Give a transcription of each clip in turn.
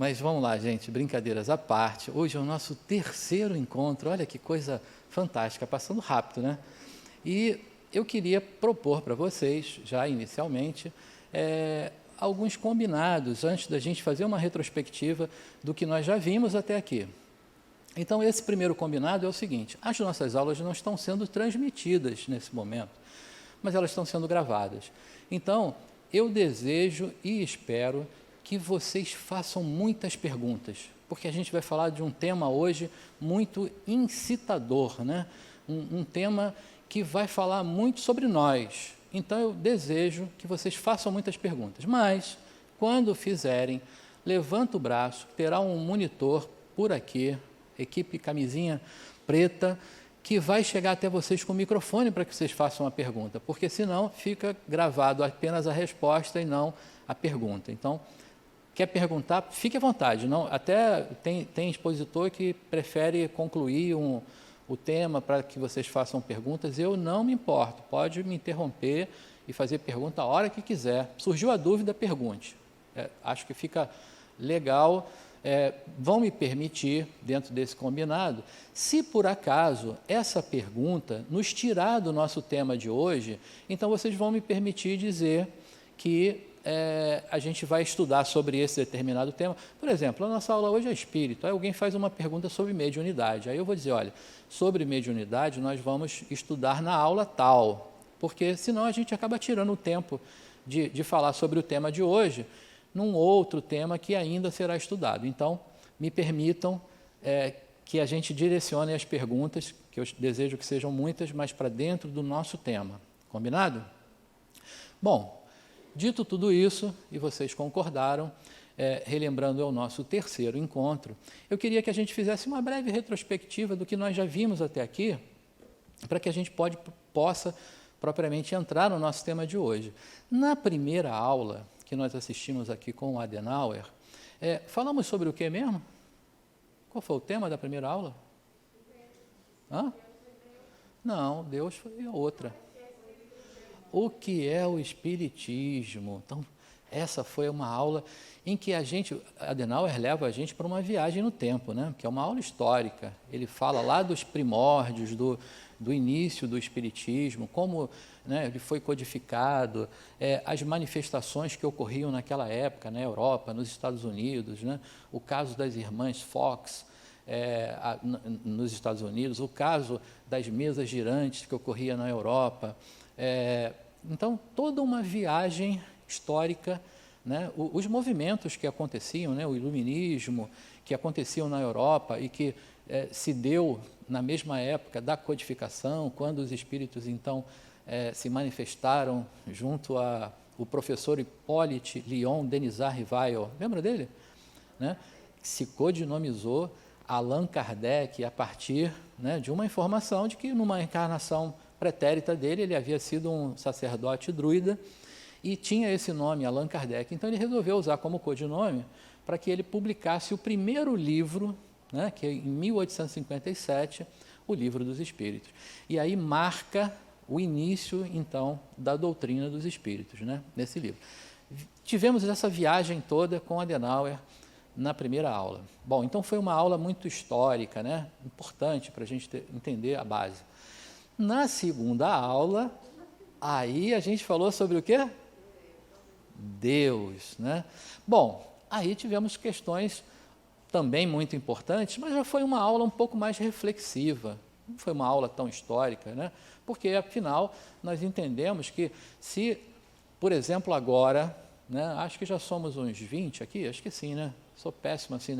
mas vamos lá, gente, brincadeiras à parte. Hoje é o nosso terceiro encontro, olha que coisa fantástica, passando rápido, né? E eu queria propor para vocês, já inicialmente, alguns combinados, antes da gente fazer uma retrospectiva do que nós já vimos até aqui. Então, esse primeiro combinado é o seguinte: as nossas aulas não estão sendo transmitidas nesse momento, mas elas estão sendo gravadas. Então, eu desejo e espero que vocês façam muitas perguntas, porque a gente vai falar de um tema hoje muito incitador, né? Um tema que vai falar muito sobre nós. Então, eu desejo que vocês façam muitas perguntas, mas, quando fizerem, levanta o braço, terá um monitor por aqui, equipe camisinha preta, que vai chegar até vocês com o microfone para que vocês façam a pergunta, porque senão fica gravado apenas a resposta e não a pergunta. Então, quer perguntar, fique à vontade. Não, até tem expositor que prefere concluir o tema para que vocês façam perguntas. Eu não me importo, pode me interromper e fazer pergunta a hora que quiser. Surgiu a dúvida, pergunte. Acho que fica legal. Vão me permitir, dentro desse combinado, se por acaso essa pergunta nos tirar do nosso tema de hoje, então vocês vão me permitir dizer que a gente vai estudar sobre esse determinado tema. Por exemplo, a nossa aula hoje é espírito, aí alguém faz uma pergunta sobre mediunidade, aí eu vou dizer, olha, sobre mediunidade nós vamos estudar na aula tal, porque senão a gente acaba tirando o tempo de falar sobre o tema de hoje, num outro tema que ainda será estudado. Então, me permitam que a gente direcione as perguntas, que eu desejo que sejam muitas, mas para dentro do nosso tema. Combinado? Bom, dito tudo isso, e vocês concordaram, relembrando o nosso terceiro encontro, eu queria que a gente fizesse uma breve retrospectiva do que nós já vimos até aqui, para que a gente possa propriamente entrar no nosso tema de hoje. Na primeira aula que nós assistimos aqui com o Adenauer, falamos sobre o que mesmo? Qual foi o tema da primeira aula? Hã? Não, Deus foi outra. O que é o Espiritismo? Então, essa foi uma aula em que Adenauer leva a gente para uma viagem no tempo, né? Que é uma aula histórica. Ele fala lá dos primórdios, do início do Espiritismo, como ele foi codificado, as manifestações que ocorriam naquela época na Europa, nos Estados Unidos, né? O caso das irmãs Fox nos Estados Unidos, o caso das mesas girantes que ocorria na Europa. Então, toda uma viagem histórica, né? Os movimentos que aconteciam, né? O iluminismo, que aconteciam na Europa e que se deu na mesma época da codificação, quando os espíritos, então, se manifestaram junto ao professor Hippolyte Léon Denisard Rivail, lembra dele? Né? Se codinamizou Allan Kardec a partir, né, de uma informação de que numa encarnação pretérita dele, ele havia sido um sacerdote druida e tinha esse nome, Allan Kardec. Então, ele resolveu usar como codinome para que ele publicasse o primeiro livro, né, que é em 1857, o Livro dos Espíritos. E aí marca o início, então, da doutrina dos Espíritos, né, nesse livro. Tivemos essa viagem toda com Adenauer na primeira aula. Bom, então foi uma aula muito histórica, né, importante para a gente entender a base. Na segunda aula, aí a gente falou sobre o quê? Deus, né? Bom, aí tivemos questões também muito importantes, mas já foi uma aula um pouco mais reflexiva, não foi uma aula tão histórica, né? Porque, afinal, nós entendemos que se, por exemplo, agora, né, acho que já somos uns 20 aqui, acho que sim, né? Sou péssimo assim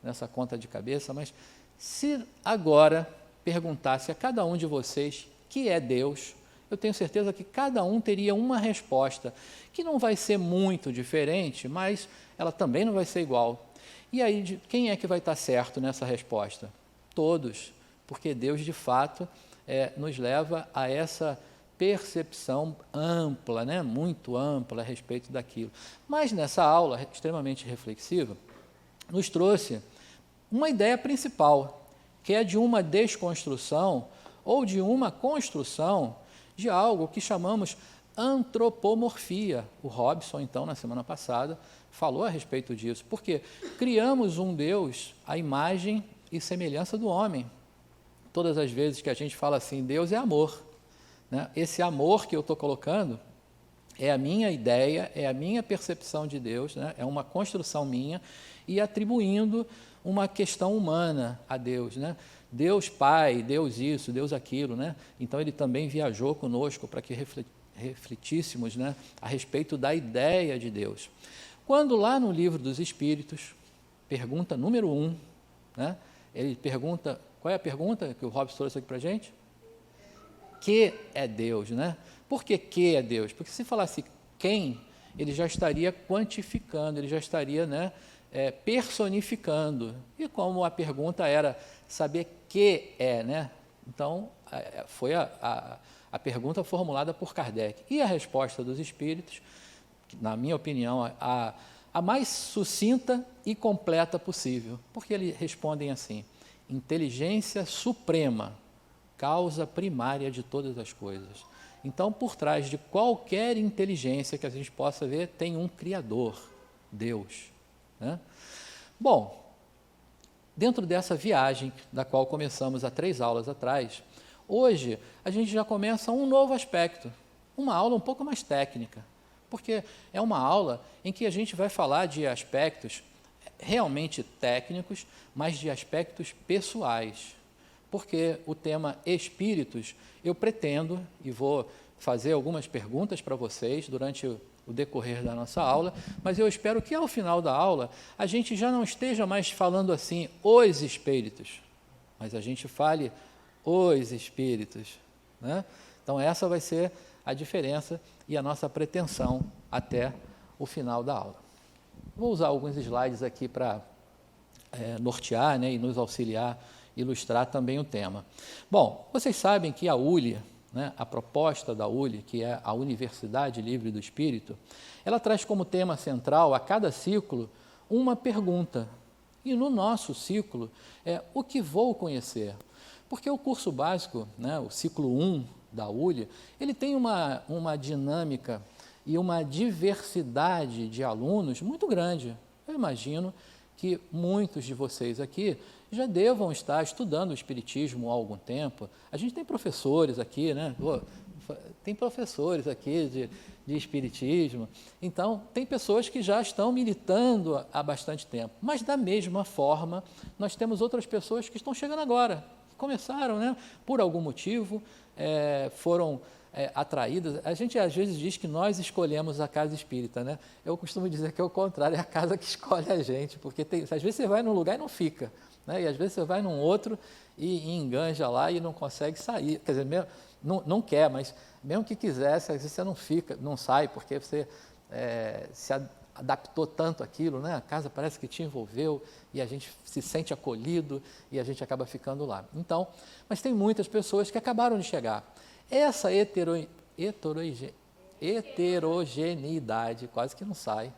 nessa conta de cabeça, mas se agora perguntasse a cada um de vocês que é Deus, eu tenho certeza que cada um teria uma resposta, que não vai ser muito diferente, mas ela também não vai ser igual. E aí, quem é que vai estar certo nessa resposta? Todos, porque Deus, de fato, nos leva a essa percepção ampla, né? Muito ampla a respeito daquilo. Mas nessa aula, extremamente reflexiva, nos trouxe uma ideia principal, que é de uma desconstrução ou de uma construção de algo que chamamos antropomorfia. O Robson, então, na semana passada, falou a respeito disso. Porque criamos um Deus à imagem e semelhança do homem. Todas as vezes que a gente fala assim, Deus é amor, né? Esse amor que eu estou colocando é a minha ideia, é a minha percepção de Deus, né? É uma construção minha, e atribuindo uma questão humana a Deus, né? Deus Pai, Deus isso, Deus aquilo, né? Então ele também viajou conosco para que refletíssemos, né, a respeito da ideia de Deus. Quando lá no livro dos Espíritos, pergunta número 1, né, ele pergunta, qual é a pergunta que o Robson trouxe aqui para a gente? Que é Deus, né? Por que é Deus? Porque se falasse quem, ele já estaria quantificando, ele já estaria, né, personificando. E como a pergunta era saber que é, né? Então, foi a pergunta formulada por Kardec. E a resposta dos Espíritos, na minha opinião, a mais sucinta e completa possível, porque eles respondem assim: inteligência suprema, causa primária de todas as coisas. Então, por trás de qualquer inteligência que a gente possa ver, tem um Criador, Deus, né? Bom, dentro dessa viagem, da qual começamos há 3 aulas atrás, hoje a gente já começa um novo aspecto, uma aula um pouco mais técnica, porque é uma aula em que a gente vai falar de aspectos realmente técnicos, mas de aspectos pessoais, porque o tema espíritos, eu pretendo, e vou fazer algumas perguntas para vocês durante o decorrer da nossa aula, mas eu espero que ao final da aula a gente já não esteja mais falando assim, os espíritos, mas a gente fale os espíritos, né? Então essa vai ser a diferença e a nossa pretensão até o final da aula. Vou usar alguns slides aqui para nortear, né, e nos auxiliar, ilustrar também o tema. Bom, vocês sabem que a ULI, né, a proposta da ULI, que é a Universidade Livre do Espírito, ela traz como tema central a cada ciclo uma pergunta. E no nosso ciclo é o que vou conhecer? Porque o curso básico, né, o ciclo 1 da ULI, ele tem uma dinâmica e uma diversidade de alunos muito grande. Eu imagino que muitos de vocês aqui já devam estar estudando o Espiritismo há algum tempo. A gente tem professores aqui, né? Tem professores aqui de Espiritismo. Então, tem pessoas que já estão militando há bastante tempo. Mas, da mesma forma, nós temos outras pessoas que estão chegando agora, que começaram, né? Por algum motivo, foram atraídas. A gente, às vezes, diz que nós escolhemos a casa espírita, né? Eu costumo dizer que é o contrário, é a casa que escolhe a gente, porque às vezes você vai num lugar e não fica, né? E às vezes você vai num outro e enganja lá e não consegue sair, quer dizer, mesmo, não quer, mas mesmo que quisesse, às vezes você não fica, não sai, porque você se adaptou tanto àquilo, né? A casa parece que te envolveu e a gente se sente acolhido e a gente acaba ficando lá. Então, mas tem muitas pessoas que acabaram de chegar. Essa heterogeneidade, quase que não sai,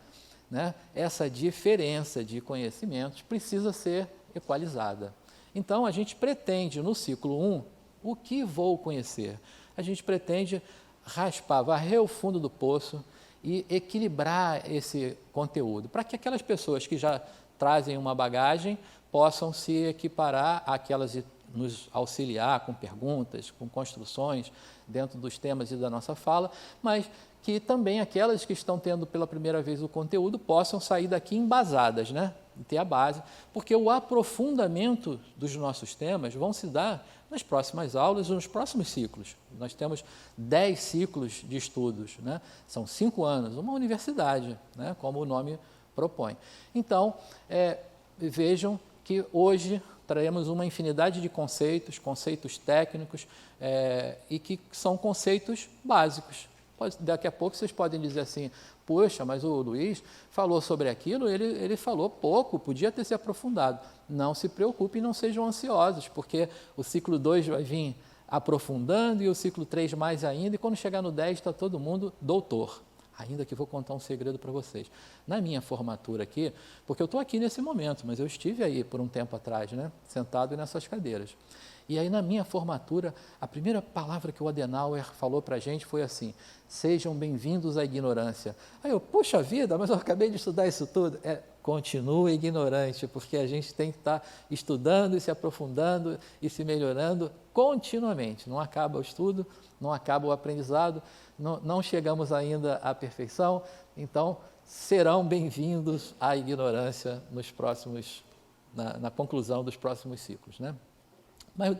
né? Essa diferença de conhecimentos precisa ser equalizada. Então, a gente pretende, no ciclo 1, o que vou conhecer? A gente pretende varrer o fundo do poço e equilibrar esse conteúdo, para que aquelas pessoas que já trazem uma bagagem possam se equiparar àquelas e nos auxiliar com perguntas, com construções dentro dos temas e da nossa fala, mas que também aquelas que estão tendo pela primeira vez o conteúdo possam sair daqui embasadas, né? E ter a base, porque o aprofundamento dos nossos temas vão se dar nas próximas aulas ou nos próximos ciclos. Nós temos 10 ciclos de estudos, né? São 5 anos, uma universidade, né? Como o nome propõe. Então, vejam que hoje traremos uma infinidade de conceitos técnicos, e que são conceitos básicos. Daqui a pouco vocês podem dizer assim, poxa, mas o Luiz falou sobre aquilo, ele falou pouco, podia ter se aprofundado. Não se preocupem, não sejam ansiosos, porque o ciclo 2 vai vir aprofundando e o ciclo 3 mais ainda, e quando chegar no 10 está todo mundo doutor. Ainda que vou contar um segredo para vocês. Na minha formatura aqui, porque eu estou aqui nesse momento, mas eu estive aí por um tempo atrás, né, sentado nessas cadeiras. E aí, na minha formatura, a primeira palavra que o Adenauer falou para a gente foi assim: sejam bem-vindos à ignorância. Aí eu, puxa vida, mas eu acabei de estudar isso tudo. Continue ignorante, porque a gente tem que estar estudando e se aprofundando e se melhorando continuamente. Não acaba o estudo, não acaba o aprendizado, não chegamos ainda à perfeição, então serão bem-vindos à ignorância nos próximos, na conclusão dos próximos ciclos, né? Mas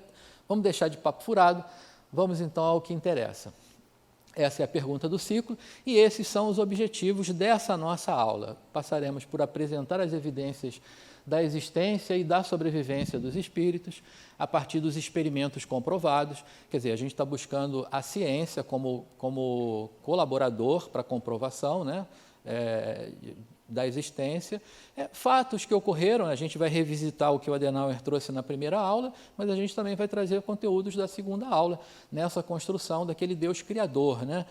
vamos deixar de papo furado, vamos então ao que interessa. Essa é a pergunta do ciclo e esses são os objetivos dessa nossa aula. Passaremos por apresentar as evidências da existência e da sobrevivência dos espíritos a partir dos experimentos comprovados. Quer dizer, a gente está buscando a ciência como colaborador para a comprovação, né, da existência. Fatos que ocorreram, a gente vai revisitar o que o Adenauer trouxe na primeira aula, mas a gente também vai trazer conteúdos da segunda aula, nessa construção daquele Deus criador, né?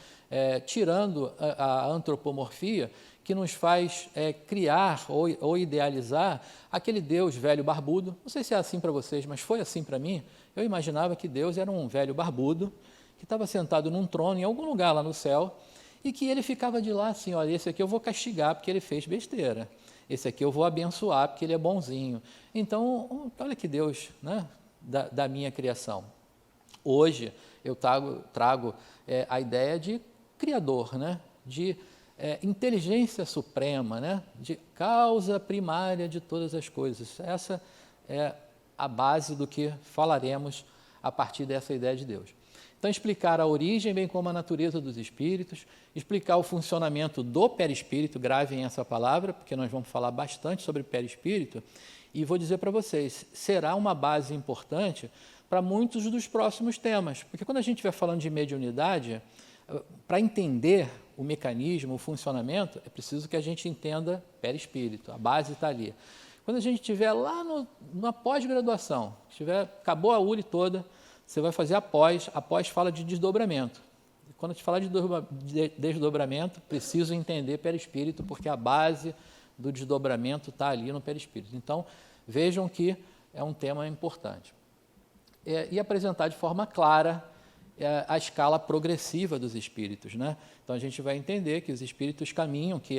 Tirando a antropomorfia, que nos faz criar ou idealizar aquele Deus velho barbudo. Não sei se é assim para vocês, mas foi assim para mim. Eu imaginava que Deus era um velho barbudo, que estava sentado num trono em algum lugar lá no céu, e que ele ficava de lá assim: olha, esse aqui eu vou castigar porque ele fez besteira, esse aqui eu vou abençoar porque ele é bonzinho. Então, olha que Deus, né, da minha criação. Hoje eu trago a ideia de criador, né, de inteligência suprema, né, de causa primária de todas as coisas. Essa é a base do que falaremos a partir dessa ideia de Deus. Então, explicar a origem, bem como a natureza dos espíritos, explicar o funcionamento do perispírito, gravem essa palavra, porque nós vamos falar bastante sobre perispírito, e vou dizer para vocês, será uma base importante para muitos dos próximos temas, porque quando a gente estiver falando de mediunidade, para entender o mecanismo, o funcionamento, é preciso que a gente entenda perispírito, a base está ali. Quando a gente estiver lá na pós-graduação, acabou a URI toda, você vai fazer a pós fala de desdobramento. Quando a gente falar de desdobramento, preciso entender perispírito, porque a base do desdobramento está ali no perispírito. Então, vejam que é um tema importante. E apresentar de forma clara a escala progressiva dos espíritos, né? Então, a gente vai entender que os espíritos caminham, que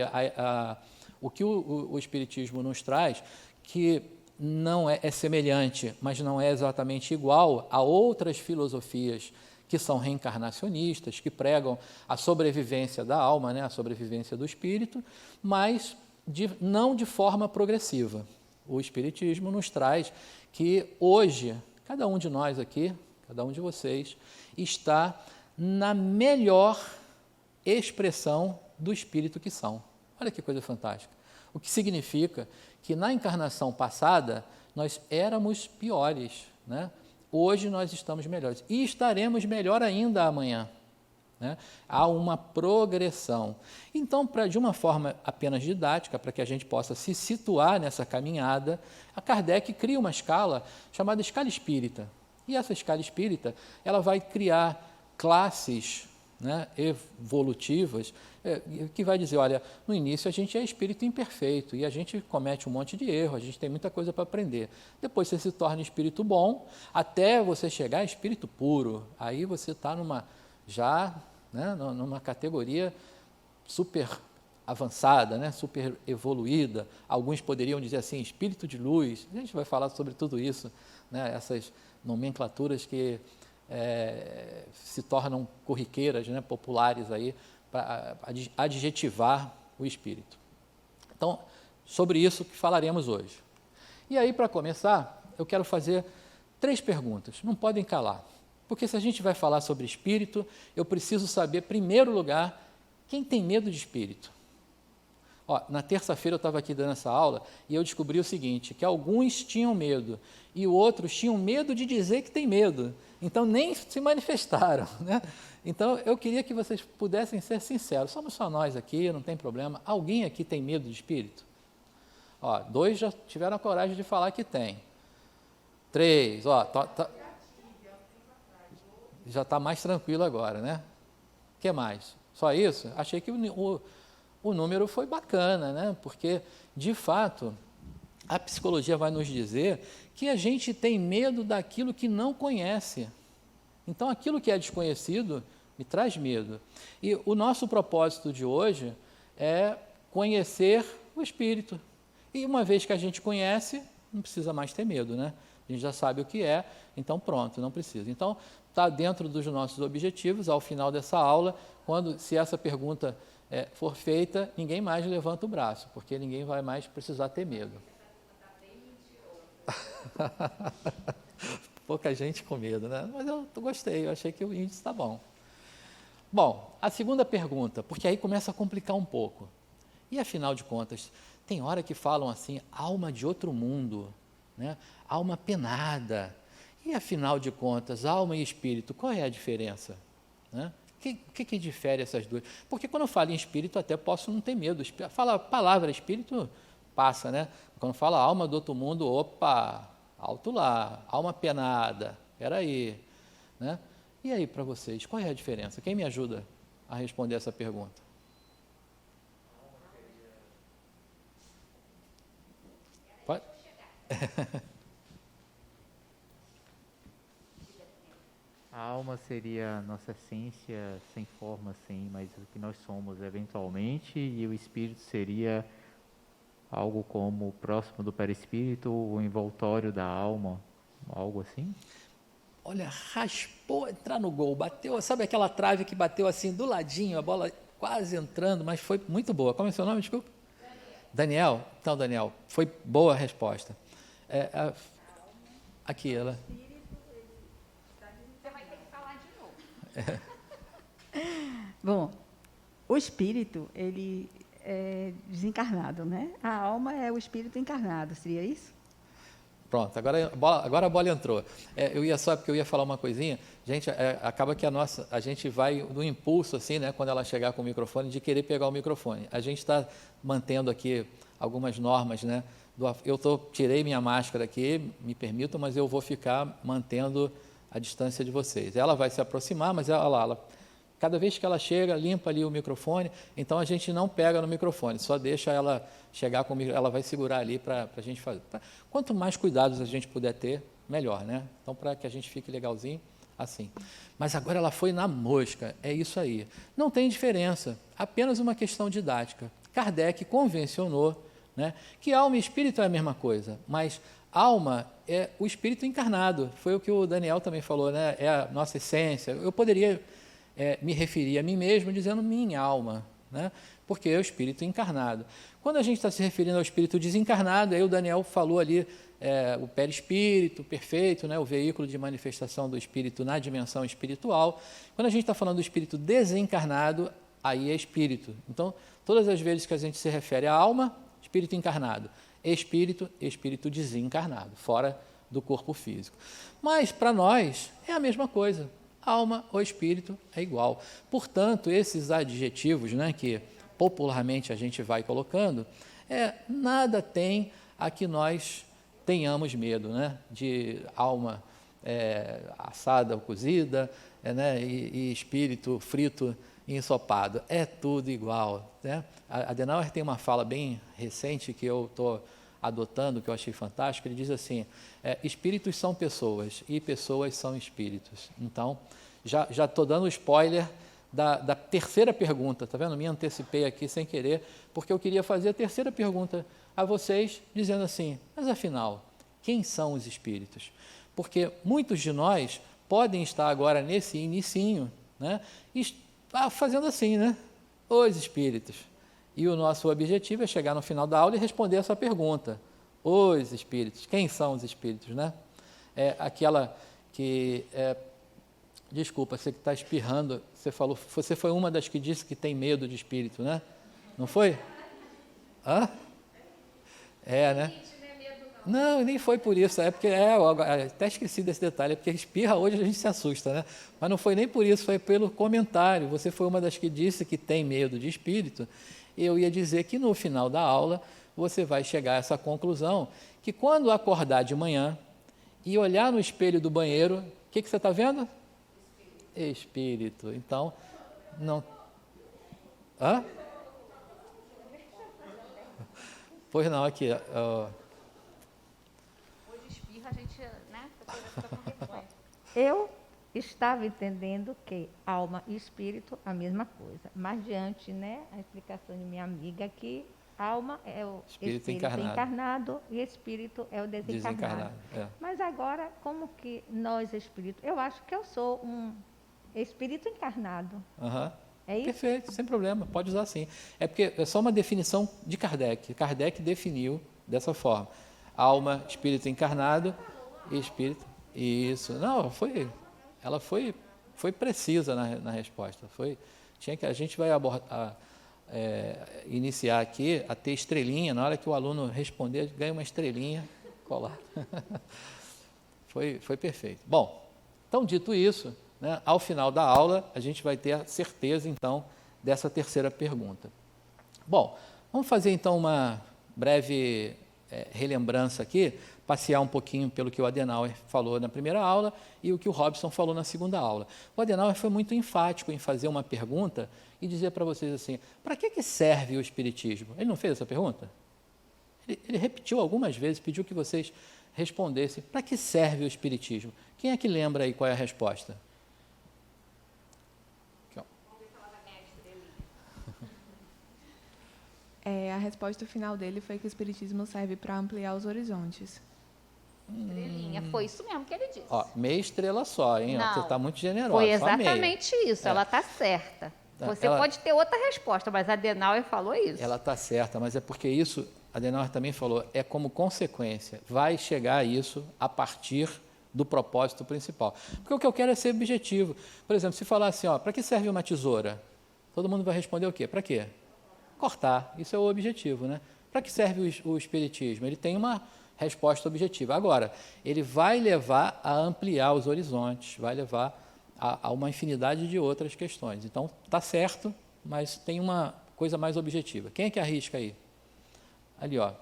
o que o espiritismo nos traz, que não é semelhante, mas não é exatamente igual a outras filosofias que são reencarnacionistas, que pregam a sobrevivência da alma, né, a sobrevivência do espírito, mas não de forma progressiva. O espiritismo nos traz que hoje, cada um de nós aqui, cada um de vocês, está na melhor expressão do espírito que são. Olha que coisa fantástica. O que significa que na encarnação passada nós éramos piores, né? Hoje nós estamos melhores e estaremos melhor ainda amanhã, né? Há uma progressão. Então, de uma forma apenas didática, para que a gente possa se situar nessa caminhada, a Kardec cria uma escala chamada escala espírita. E essa escala espírita, ela vai criar classes, né, evolutivas, que vai dizer, olha, no início a gente é espírito imperfeito e a gente comete um monte de erro, a gente tem muita coisa para aprender. Depois você se torna espírito bom, até você chegar a espírito puro. Aí você está numa categoria super avançada, né, super evoluída. Alguns poderiam dizer assim, espírito de luz. A gente vai falar sobre tudo isso, né, essas nomenclaturas que se tornam corriqueiras, né, populares aí, para adjetivar o espírito. Então, sobre isso que falaremos hoje. E aí, para começar, eu quero fazer 3 perguntas, não podem calar, porque se a gente vai falar sobre espírito, eu preciso saber, em primeiro lugar, quem tem medo de espírito. Na terça-feira eu estava aqui dando essa aula e eu descobri o seguinte, que alguns tinham medo e outros tinham medo de dizer que tem medo, então nem se manifestaram, né? Então eu queria que vocês pudessem ser sinceros, somos só nós aqui, não tem problema. Alguém aqui tem medo de espírito? 2 já tiveram a coragem de falar que tem. 3, já está mais tranquilo agora, né? O que mais? Só isso? Achei que o número foi bacana, né? Porque, de fato, a psicologia vai nos dizer que a gente tem medo daquilo que não conhece. Então, aquilo que é desconhecido me traz medo. E o nosso propósito de hoje é conhecer o Espírito. E uma vez que a gente conhece, não precisa mais ter medo, né? A gente já sabe o que é, então pronto, não precisa. Então, está dentro dos nossos objetivos, ao final dessa aula, se essa pergunta for feita, ninguém mais levanta o braço, porque ninguém vai mais precisar ter medo. Pouca gente com medo, né? Mas eu gostei, eu achei que o índice está bom. Bom, a segunda pergunta, porque aí começa a complicar um pouco. E afinal de contas, tem hora que falam assim, alma de outro mundo, né? Alma penada. E afinal de contas, alma e espírito, qual é a diferença? Né? O que difere essas duas? Porque quando eu falo em espírito, até posso não ter medo. Fala a palavra espírito, passa, né? Quando fala alma do outro mundo, opa, alto lá, alma penada, peraí, né? E aí, para vocês, qual é a diferença? Quem me ajuda a responder essa pergunta? Pode? A alma seria a nossa essência sem forma, sim, mas o que nós somos eventualmente, e o espírito seria algo como próximo do perispírito, o envoltório da alma, algo assim? Olha, raspou entrar no gol, bateu, sabe aquela trave que bateu assim do ladinho, a bola quase entrando, mas foi muito boa. Como é o seu nome, desculpa? Daniel? Então, Daniel, foi boa a resposta. Aqui, ela. Você vai ter que falar de novo. Bom, o espírito, ele é desencarnado, né? A alma é o espírito encarnado, seria isso? Pronto, agora a bola entrou. Porque eu ia falar uma coisinha, gente, acaba que a gente vai no impulso, assim, né, quando ela chegar com o microfone, de querer pegar o microfone. A gente está mantendo aqui algumas normas, né? Tirei minha máscara aqui, me permitam, mas eu vou ficar mantendo a distância de vocês. Ela vai se aproximar, mas cada vez que ela chega, limpa ali o microfone, então a gente não pega no microfone, só deixa ela chegar com o microfone, ela vai segurar ali para a gente fazer. Quanto mais cuidados a gente puder ter, melhor, né? Então, para que a gente fique legalzinho, assim. Mas agora ela foi na mosca, é isso aí. Não tem diferença, apenas uma questão didática. Kardec convencionou, né, que alma e espírito é a mesma coisa, mas alma é o espírito encarnado, foi o que o Daniel também falou, né? É a nossa essência. Eu poderia me referir a mim mesmo dizendo minha alma, né? Porque é o espírito encarnado. Quando a gente está se referindo ao espírito desencarnado, aí o Daniel falou ali o perispírito perfeito, né? O veículo de manifestação do espírito na dimensão espiritual. Quando a gente está falando do espírito desencarnado, aí é espírito. Então, todas as vezes que a gente se refere à alma, espírito encarnado, espírito desencarnado, fora do corpo físico. Mas, para nós, é a mesma coisa. Alma ou espírito é igual. Portanto, esses adjetivos, né, que popularmente a gente vai colocando, nada tem a que nós tenhamos medo, né, de alma assada ou cozida, né, e espírito frito e ensopado. É tudo igual, né? A Adenauer tem uma fala bem recente que eu estou adotando, que eu achei fantástico. Ele diz assim, espíritos são pessoas e pessoas são espíritos. Então, já estou dando spoiler da terceira pergunta, tá vendo? Me antecipei aqui sem querer, porque eu queria fazer a terceira pergunta a vocês, dizendo assim, mas afinal, quem são os espíritos? Porque muitos de nós podem estar agora nesse inicinho, né, e fazendo assim, né? Os espíritos. E o nosso objetivo é chegar no final da aula e responder essa pergunta. Os espíritos. Quem são os espíritos, né? Aquela que... desculpa, você que está espirrando, você foi uma das que disse que tem medo de espírito, né? Não foi? Hã? Né? Não, nem foi por isso, porque até esqueci desse detalhe, porque espirra hoje a gente se assusta, né? Mas não foi nem por isso, foi pelo comentário. Você foi uma das que disse que tem medo de espírito. Eu ia dizer que no final da aula você vai chegar a essa conclusão, que quando acordar de manhã e olhar no espelho do banheiro, o que você está vendo? Espírito. Então, não... Hã? Pois não, aqui... Hoje espirra Eu estava entendendo que alma e espírito, a mesma coisa. Mas diante, né, a explicação de minha amiga que alma é o espírito encarnado e espírito é o desencarnado. Mas agora, como que nós espíritos... Eu acho que eu sou um espírito encarnado. É isso? Perfeito, sem problema, pode usar sim. É porque é só uma definição de Kardec. Kardec definiu dessa forma. Alma, espírito encarnado e espírito... Isso. Não, ela foi precisa na resposta. A gente vai iniciar aqui a ter estrelinha. Na hora que o aluno responder, ganha uma estrelinha colar. Foi perfeito. Bom, então, dito isso, né, ao final da aula, a gente vai ter a certeza, então, dessa terceira pergunta. Bom, vamos fazer, então, uma breve relembrança aqui, passear um pouquinho pelo que o Adenauer falou na primeira aula e o que o Robson falou na segunda aula. O Adenauer foi muito enfático em fazer uma pergunta e dizer para vocês assim, para que serve o Espiritismo? Ele não fez essa pergunta? Ele repetiu algumas vezes, pediu que vocês respondessem, para que serve o Espiritismo? Quem é que lembra aí qual é a resposta? A resposta final dele foi que o Espiritismo serve para ampliar os horizontes. Estrelinha, foi isso mesmo que ele disse. Meia estrela só, hein? Você está muito generosa. Foi exatamente isso, ela está certa. Você pode ter outra resposta, mas a Adenauer falou isso. Ela está certa, mas é porque isso, a Adenauer também falou, é como consequência, vai chegar a isso a partir do propósito principal. Porque o que eu quero é ser objetivo. Por exemplo, se falar assim, para que serve uma tesoura? Todo mundo vai responder o quê? Para quê? Cortar, isso é o objetivo, né? Para que serve o Espiritismo? Ele tem uma resposta objetiva. Agora, ele vai levar a ampliar os horizontes, vai levar a uma infinidade de outras questões. Então, está certo, mas tem uma coisa mais objetiva. Quem é que arrisca aí? Ali, ó.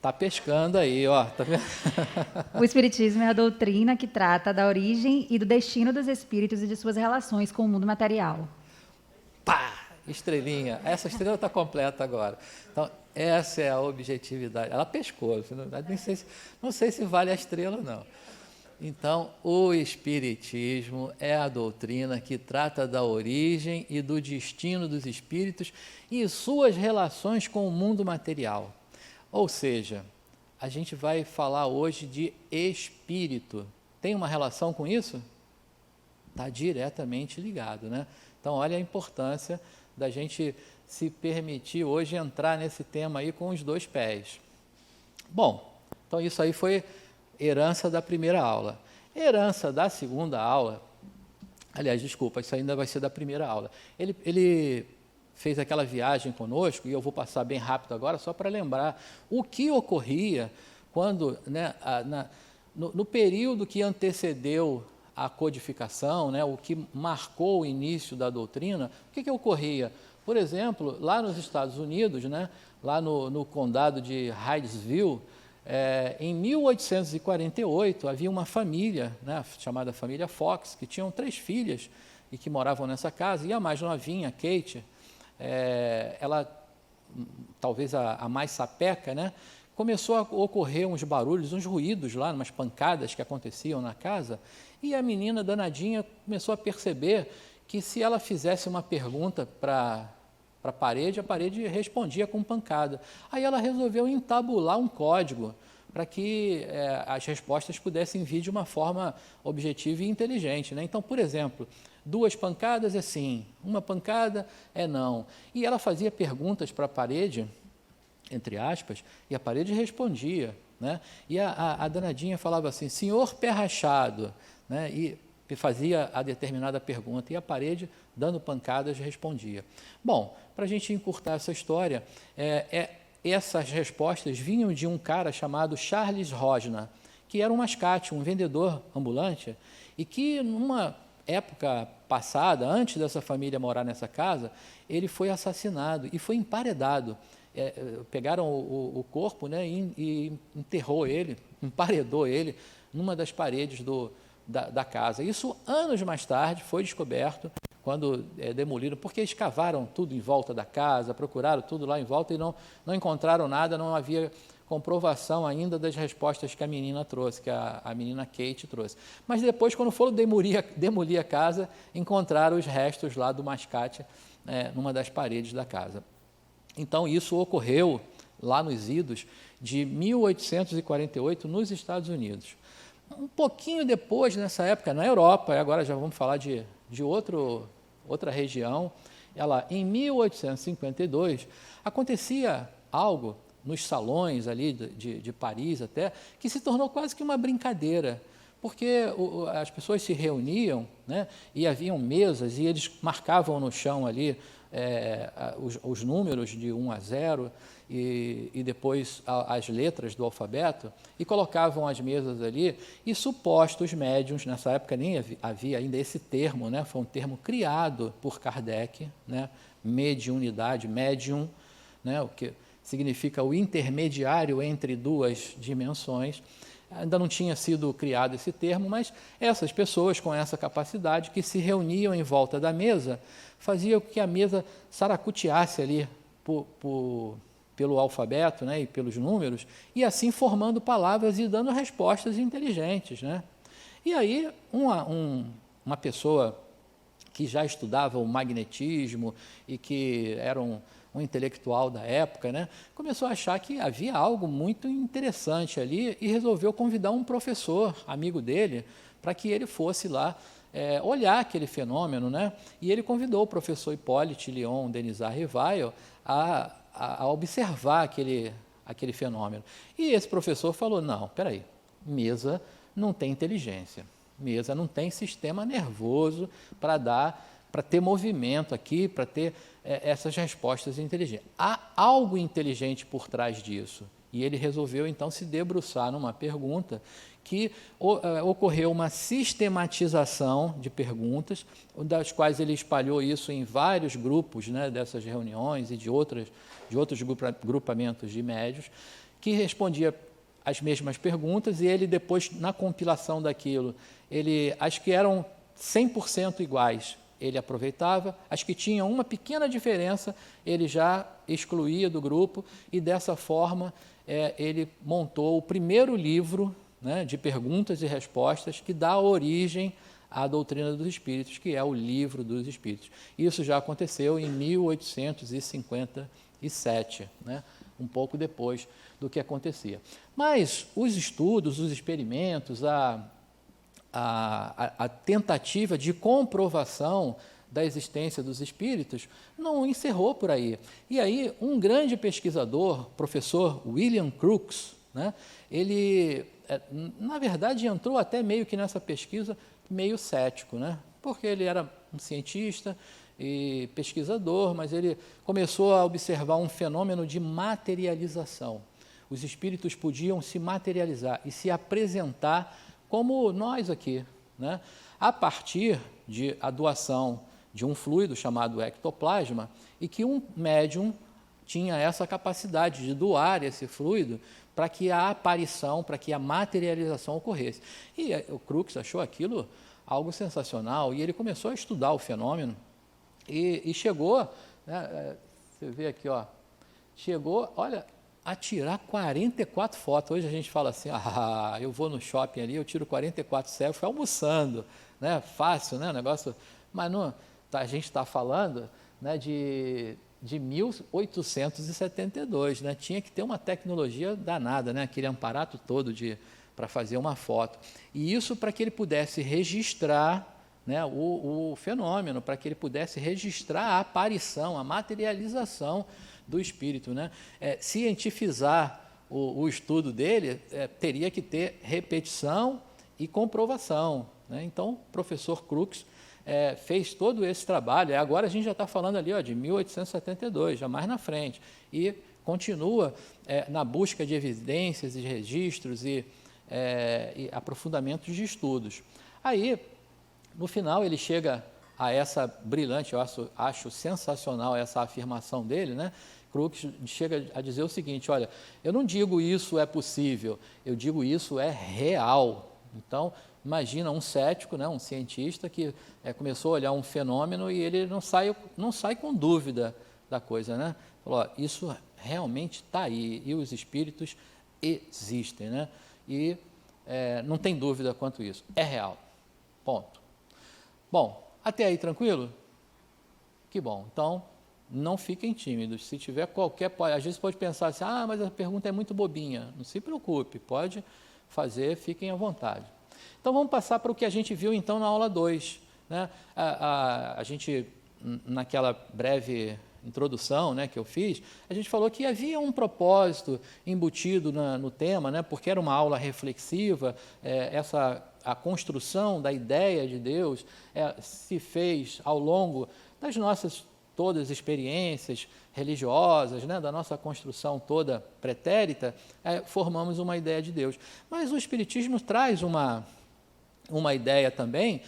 Tá pescando aí, ó. Tá vendo? O Espiritismo é a doutrina que trata da origem e do destino dos espíritos e de suas relações com o mundo material. Pá! Estrelinha. Essa estrela está completa agora. Então, essa é a objetividade. Ela pescou. Não sei se vale a estrela, não. Então, o Espiritismo é a doutrina que trata da origem e do destino dos espíritos e suas relações com o mundo material. Ou seja, a gente vai falar hoje de espírito. Tem uma relação com isso? Está diretamente ligado, né? Então, olha a importância da gente se permitir hoje entrar nesse tema aí com os dois pés. Bom, então isso aí foi herança da primeira aula. Herança da segunda aula, aliás, desculpa, isso ainda vai ser da primeira aula. Ele fez aquela viagem conosco, e eu vou passar bem rápido agora, só para lembrar o que ocorria quando, né, no período que antecedeu a codificação, né, o que marcou o início da doutrina, o que ocorria? Por exemplo, lá nos Estados Unidos, né, lá no condado de Hydesville, em 1848, havia uma família, né, chamada família Fox, que tinham 3 filhas e que moravam nessa casa, e a mais novinha, Kate, ela, talvez a mais sapeca, né, começou a ocorrer uns barulhos, uns ruídos lá, umas pancadas que aconteciam na casa, e a menina danadinha começou a perceber que se ela fizesse uma pergunta para a parede respondia com pancada. Aí ela resolveu entabular um código para que as respostas pudessem vir de uma forma objetiva e inteligente, né? Então, por exemplo, 2 pancadas é sim, 1 pancada é não. E ela fazia perguntas para a parede, entre aspas, e a parede respondia, né? E a danadinha falava assim, senhor pé rachado, né? E fazia a determinada pergunta, e a parede, dando pancadas, respondia. Bom, para a gente encurtar essa história, essas respostas vinham de um cara chamado Charles Rosner, que era um mascate, um vendedor ambulante, e que, numa época passada, antes dessa família morar nessa casa, ele foi assassinado e foi emparedado. Pegaram o corpo, né, e emparedou ele numa das paredes da casa. Isso, anos mais tarde, foi descoberto, quando demoliram, porque escavaram tudo em volta da casa, procuraram tudo lá em volta e não encontraram nada, não havia comprovação ainda das respostas que a menina trouxe, que a menina Kate trouxe. Mas depois, quando foram demolir a casa, encontraram os restos lá do mascate numa das paredes da casa. Então, isso ocorreu lá nos idos de 1848, nos Estados Unidos. Um pouquinho depois, nessa época, na Europa, e agora já vamos falar de outra região, em 1852, acontecia algo nos salões ali de Paris até, que se tornou quase que uma brincadeira, porque as pessoas se reuniam, né, e haviam mesas, e eles marcavam no chão ali os números de 1 a 0, e depois as letras do alfabeto, e colocavam as mesas ali, e supostos médiuns, nessa época nem havia ainda esse termo, né, foi um termo criado por Kardec, né, mediunidade, médium, né, o que significa o intermediário entre duas dimensões. Ainda não tinha sido criado esse termo, mas essas pessoas com essa capacidade que se reuniam em volta da mesa faziam que a mesa saracoteasse ali pelo alfabeto, né, e pelos números, e assim formando palavras e dando respostas inteligentes, né? E aí uma pessoa que já estudava o magnetismo e que era um intelectual da época, né, começou a achar que havia algo muito interessante ali e resolveu convidar um professor, amigo dele, para que ele fosse lá olhar aquele fenômeno, né? E ele convidou o professor Hippolyte Léon Denisard Rivail a observar aquele fenômeno. E esse professor falou, não, peraí, mesa não tem inteligência, mesa não tem sistema nervoso para ter movimento aqui, para ter essas respostas inteligentes. Há algo inteligente por trás disso. E ele resolveu, então, se debruçar numa pergunta que ocorreu uma sistematização de perguntas, das quais ele espalhou isso em vários grupos, né, dessas reuniões e de outros grupamentos de médios, que respondia as mesmas perguntas, e ele depois, na compilação daquilo, as que eram 100% iguais, ele aproveitava, as que tinham uma pequena diferença, ele já excluía do grupo, e dessa forma ele montou o primeiro livro, né, de perguntas e respostas que dá origem à doutrina dos espíritos, que é o Livro dos Espíritos. Isso já aconteceu em 1857, né, um pouco depois do que acontecia. Mas os estudos, os experimentos, a tentativa de comprovação da existência dos espíritos não encerrou por aí. E aí, um grande pesquisador, professor William Crookes, né, ele, na verdade, entrou até meio que nessa pesquisa meio cético, né, porque ele era um cientista e pesquisador, mas ele começou a observar um fenômeno de materialização. Os espíritos podiam se materializar e se apresentar como nós aqui, né? A partir da doação de um fluido chamado ectoplasma, e que um médium tinha essa capacidade de doar esse fluido para que a aparição, para que a materialização ocorresse. E o Crookes achou aquilo algo sensacional, e ele começou a estudar o fenômeno, e chegou, né, você vê aqui, chegou, olha, a tirar 44 fotos. Hoje a gente fala assim, eu vou no shopping ali, eu tiro 44 selfies, almoçando, né? Fácil, né? Negócio, mas não, a gente está falando, né, de 1872, né? Tinha que ter uma tecnologia danada, né? Aquele aparato todo para fazer uma foto. E isso para que ele pudesse registrar, né, o fenômeno, para que ele pudesse registrar a aparição, a materialização do espírito, né? Cientificar o estudo dele teria que ter repetição e comprovação, né? Então, o professor Crookes fez todo esse trabalho. Agora a gente já está falando ali de 1872, já mais na frente, e continua na busca de evidências e registros e aprofundamentos de estudos. Aí, no final, ele chega a essa brilhante, eu acho sensacional essa afirmação dele, né? Crookes chega a dizer o seguinte, olha, eu não digo isso é possível, eu digo isso é real. Então, imagina um cético, né, um cientista que começou a olhar um fenômeno e ele não sai com dúvida da coisa, né? Falou, isso realmente está aí, e os espíritos existem, né? E não tem dúvida quanto isso, é real, ponto. Bom, até aí tranquilo? Que bom, então não fiquem tímidos, se tiver qualquer, às vezes pode pensar assim, mas a pergunta é muito bobinha, não se preocupe, pode fazer, fiquem à vontade. Então vamos passar para o que a gente viu então na aula 2, né? A gente, naquela breve introdução, né, que eu fiz, a gente falou que havia um propósito embutido no tema, né, porque era uma aula reflexiva, a construção da ideia de Deus se fez ao longo das nossas todas as experiências religiosas, né, da nossa construção toda pretérita, formamos uma ideia de Deus. Mas o Espiritismo traz uma ideia também,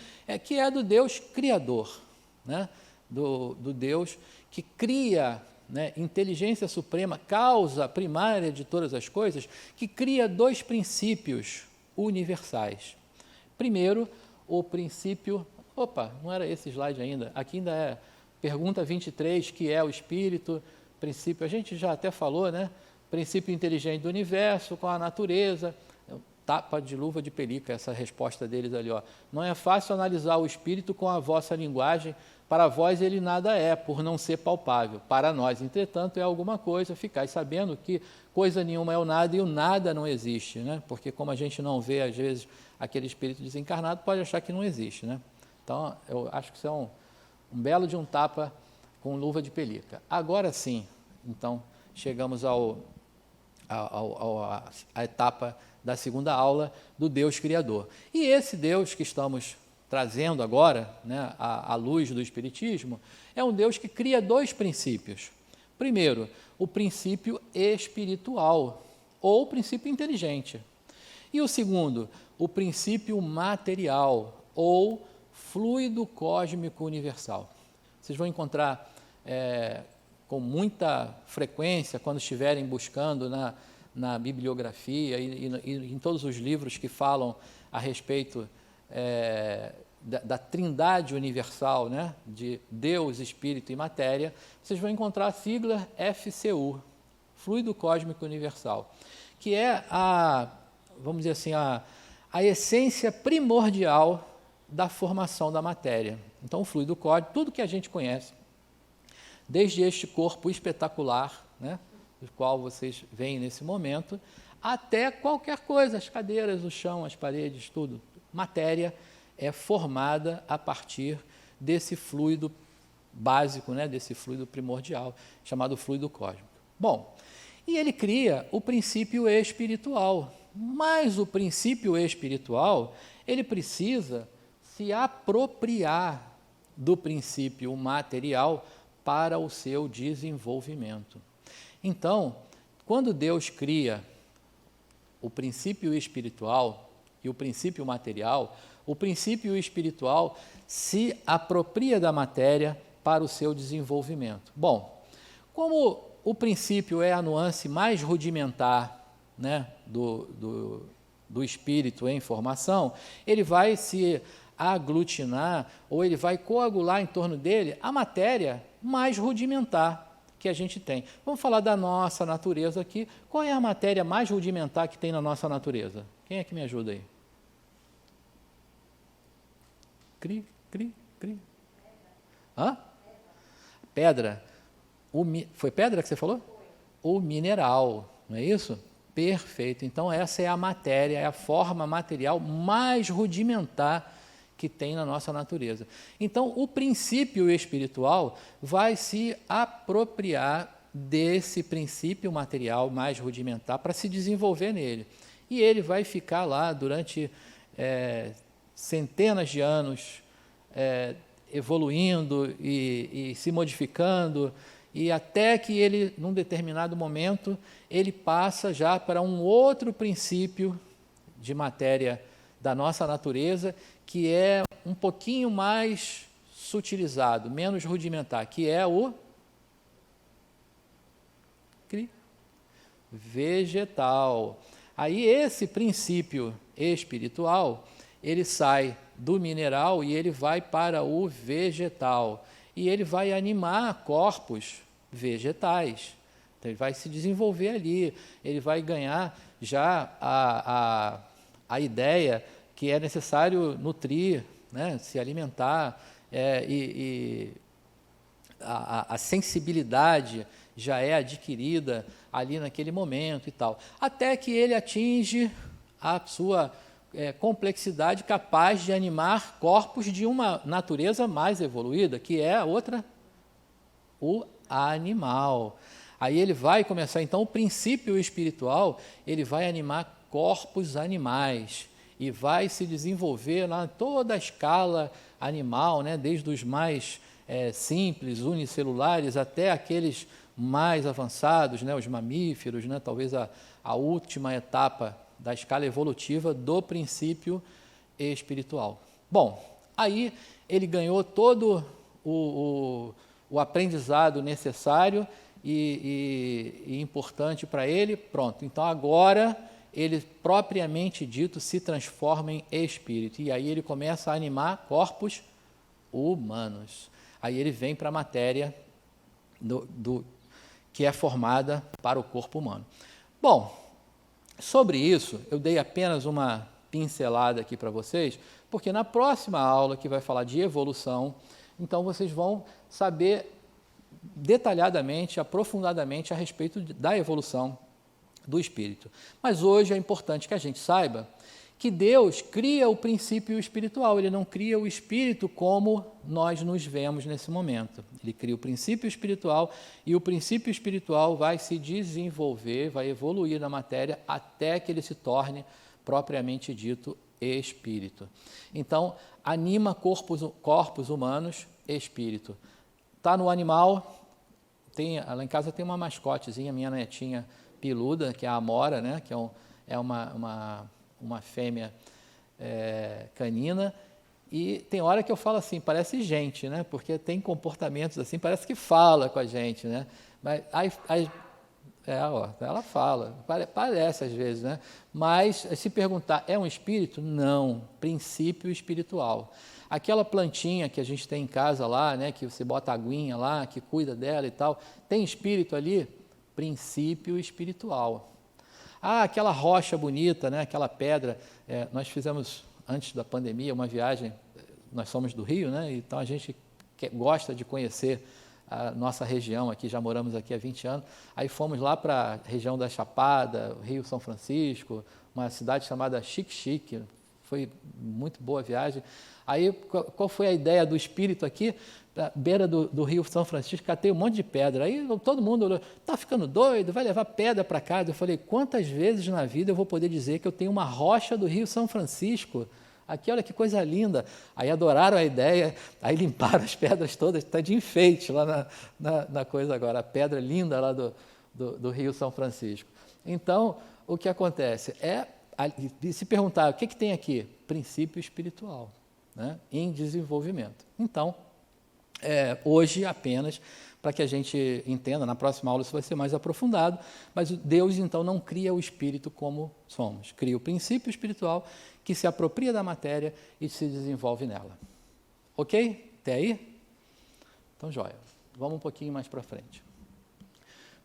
que é do Deus criador, né, do Deus que cria, né, inteligência suprema, causa primária de todas as coisas, que cria 2 princípios universais. Primeiro, o princípio... não era esse slide ainda, aqui ainda é pergunta 23, que é o Espírito, princípio, a gente já até falou, né? Princípio inteligente do universo, com a natureza, tapa de luva de pelica, essa resposta deles ali, ó. Não é fácil analisar o Espírito com a vossa linguagem, para vós ele nada é, por não ser palpável. Para nós, entretanto, é alguma coisa, ficais sabendo que coisa nenhuma é o nada e o nada não existe, né? Porque como a gente não vê, às vezes, aquele espírito desencarnado, pode achar que não existe, né? Então, eu acho que isso é um belo de um tapa com luva de pelica. Agora sim, então, chegamos à etapa da segunda aula do Deus Criador. E esse Deus que estamos trazendo agora, né, à luz do Espiritismo, é um Deus que cria 2 princípios. Primeiro, o princípio espiritual, ou o princípio inteligente. E o segundo, o princípio material, ou fluido cósmico universal. Vocês vão encontrar com muita frequência, quando estiverem buscando na bibliografia e em todos os livros que falam a respeito da trindade universal, né, de Deus, Espírito e Matéria, vocês vão encontrar a sigla FCU, Fluido Cósmico Universal, que é vamos dizer assim, a essência primordial da formação da matéria. Então, o fluido cósmico, tudo que a gente conhece, desde este corpo espetacular, né, do qual vocês veem nesse momento, até qualquer coisa, as cadeiras, o chão, as paredes, tudo, matéria é formada a partir desse fluido básico, né, desse fluido primordial, chamado fluido cósmico. Bom, e ele cria o princípio espiritual, mas o princípio espiritual, ele precisa se apropriar do princípio material para o seu desenvolvimento. Então, quando Deus cria o princípio espiritual e o princípio material, o princípio espiritual se apropria da matéria para o seu desenvolvimento. Bom, como o princípio é a nuance mais rudimentar, né, do espírito em formação, ele vai se aglutinar ou ele vai coagular em torno dele a matéria mais rudimentar que a gente tem. Vamos falar da nossa natureza aqui. Qual é a matéria mais rudimentar que tem na nossa natureza? Quem é que me ajuda aí? Cri. Hã? Pedra. Foi pedra que você falou? O mineral, não é isso? Perfeito. Então, essa é a matéria, é a forma material mais rudimentar que tem na nossa natureza. Então, o princípio espiritual vai se apropriar desse princípio material mais rudimentar para se desenvolver nele. E ele vai ficar lá durante centenas de anos, evoluindo e se modificando, e até que ele, num determinado momento, ele passa já para um outro princípio de matéria da nossa natureza, que é um pouquinho mais sutilizado, menos rudimentar, que é o vegetal. Aí esse princípio espiritual, ele sai do mineral e ele vai para o vegetal. E ele vai animar corpos vegetais. Então, ele vai se desenvolver ali, ele vai ganhar já a ideia que é necessário nutrir, né, se alimentar, a sensibilidade já é adquirida ali naquele momento e tal, até que ele atinge a sua complexidade capaz de animar corpos de uma natureza mais evoluída, que é a outra, o animal. Aí ele vai começar, então, o princípio espiritual, ele vai animar corpos animais e vai se desenvolver lá toda a escala animal, né, desde os mais simples, unicelulares, até aqueles mais avançados, né, os mamíferos, né, talvez a última etapa da escala evolutiva do princípio espiritual. Bom, aí ele ganhou todo o aprendizado necessário e importante para ele, pronto. Então, agora, ele, propriamente dito, se transforma em espírito. E aí ele começa a animar corpos humanos. Aí ele vem para a matéria que é formada para o corpo humano. Bom, sobre isso, eu dei apenas uma pincelada aqui para vocês, porque na próxima aula, que vai falar de evolução, então vocês vão saber detalhadamente, aprofundadamente a respeito da evolução do espírito. Mas hoje é importante que a gente saiba que Deus cria o princípio espiritual, Ele não cria o espírito como nós nos vemos nesse momento. Ele cria o princípio espiritual e o princípio espiritual vai se desenvolver, vai evoluir na matéria até que ele se torne, propriamente dito, espírito. Então, anima corpos humanos, espírito. Está no animal, lá em casa tem uma mascotezinha, minha netinha peluda, que é a Amora, né, que é uma fêmea canina, e tem hora que eu falo assim, parece gente, né, porque tem comportamentos assim, parece que fala com a gente, né, mas ela fala, parece às vezes, né, mas se perguntar, é um espírito? Não, princípio espiritual. Aquela plantinha que a gente tem em casa lá, né, que você bota a aguinha lá, que cuida dela e tal, tem espírito ali? Princípio espiritual. Aquela rocha bonita, né, aquela pedra, nós fizemos, antes da pandemia, uma viagem, nós somos do Rio, né, então a gente gosta de conhecer a nossa região aqui, já moramos aqui há 20 anos, aí fomos lá para a região da Chapada, Rio São Francisco, uma cidade chamada Xique-Xique, foi muito boa a viagem. Aí, qual foi a ideia do espírito aqui? À beira do Rio São Francisco, catei um monte de pedra. Aí todo mundo olhou, está ficando doido, vai levar pedra para casa. Eu falei, quantas vezes na vida eu vou poder dizer que eu tenho uma rocha do Rio São Francisco? Aqui, olha que coisa linda. Aí adoraram a ideia, aí limparam as pedras todas, está de enfeite lá na coisa agora, a pedra linda lá do Rio São Francisco. Então, o que acontece? Se perguntar, o que tem aqui? Princípio espiritual, né, em desenvolvimento. Então, hoje apenas para que a gente entenda, na próxima aula isso vai ser mais aprofundado, mas Deus então não cria o espírito como somos, cria o princípio espiritual que se apropria da matéria e se desenvolve nela. Ok? Até aí? Então, joia. Vamos um pouquinho mais para frente.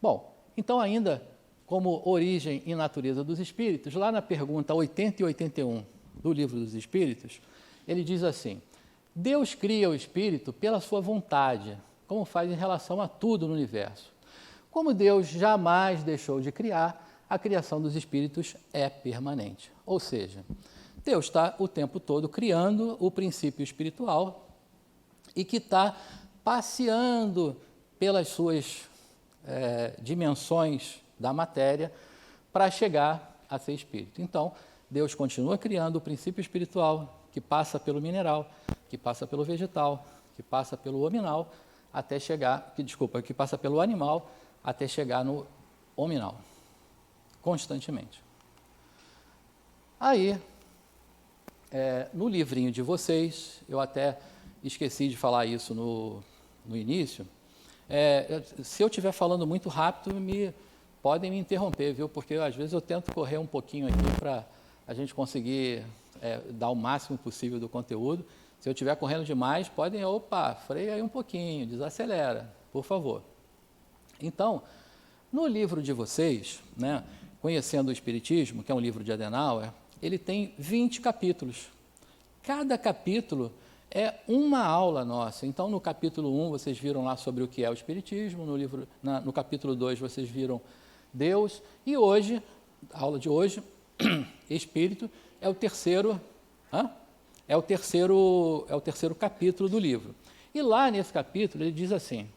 Bom, então ainda como origem e natureza dos espíritos, lá na pergunta 80 e 81 do Livro dos Espíritos, ele diz assim, Deus cria o espírito pela sua vontade, como faz em relação a tudo no universo. Como Deus jamais deixou de criar, a criação dos espíritos é permanente. Ou seja, Deus está o tempo todo criando o princípio espiritual e que está passeando pelas suas dimensões da matéria para chegar a ser espírito. Então, Deus continua criando o princípio espiritual que passa pelo mineral, que passa pelo vegetal, que passa pelo hominal, até chegar, que passa pelo animal, até chegar no hominal, constantemente. Aí, no livrinho de vocês, eu até esqueci de falar isso no início, se eu estiver falando muito rápido, podem me interromper, viu? Porque às vezes eu tento correr um pouquinho aqui para a gente conseguir dar o máximo possível do conteúdo. Se eu estiver correndo demais, freia aí um pouquinho, desacelera, por favor. Então, no livro de vocês, né, Conhecendo o Espiritismo, que é um livro de Adenauer, ele tem 20 capítulos. Cada capítulo é uma aula nossa. Então, no capítulo 1, vocês viram lá sobre o que é o Espiritismo, no capítulo 2, vocês viram Deus, e hoje, a aula de hoje, Espírito, é o terceiro capítulo do livro. E lá nesse capítulo ele diz assim: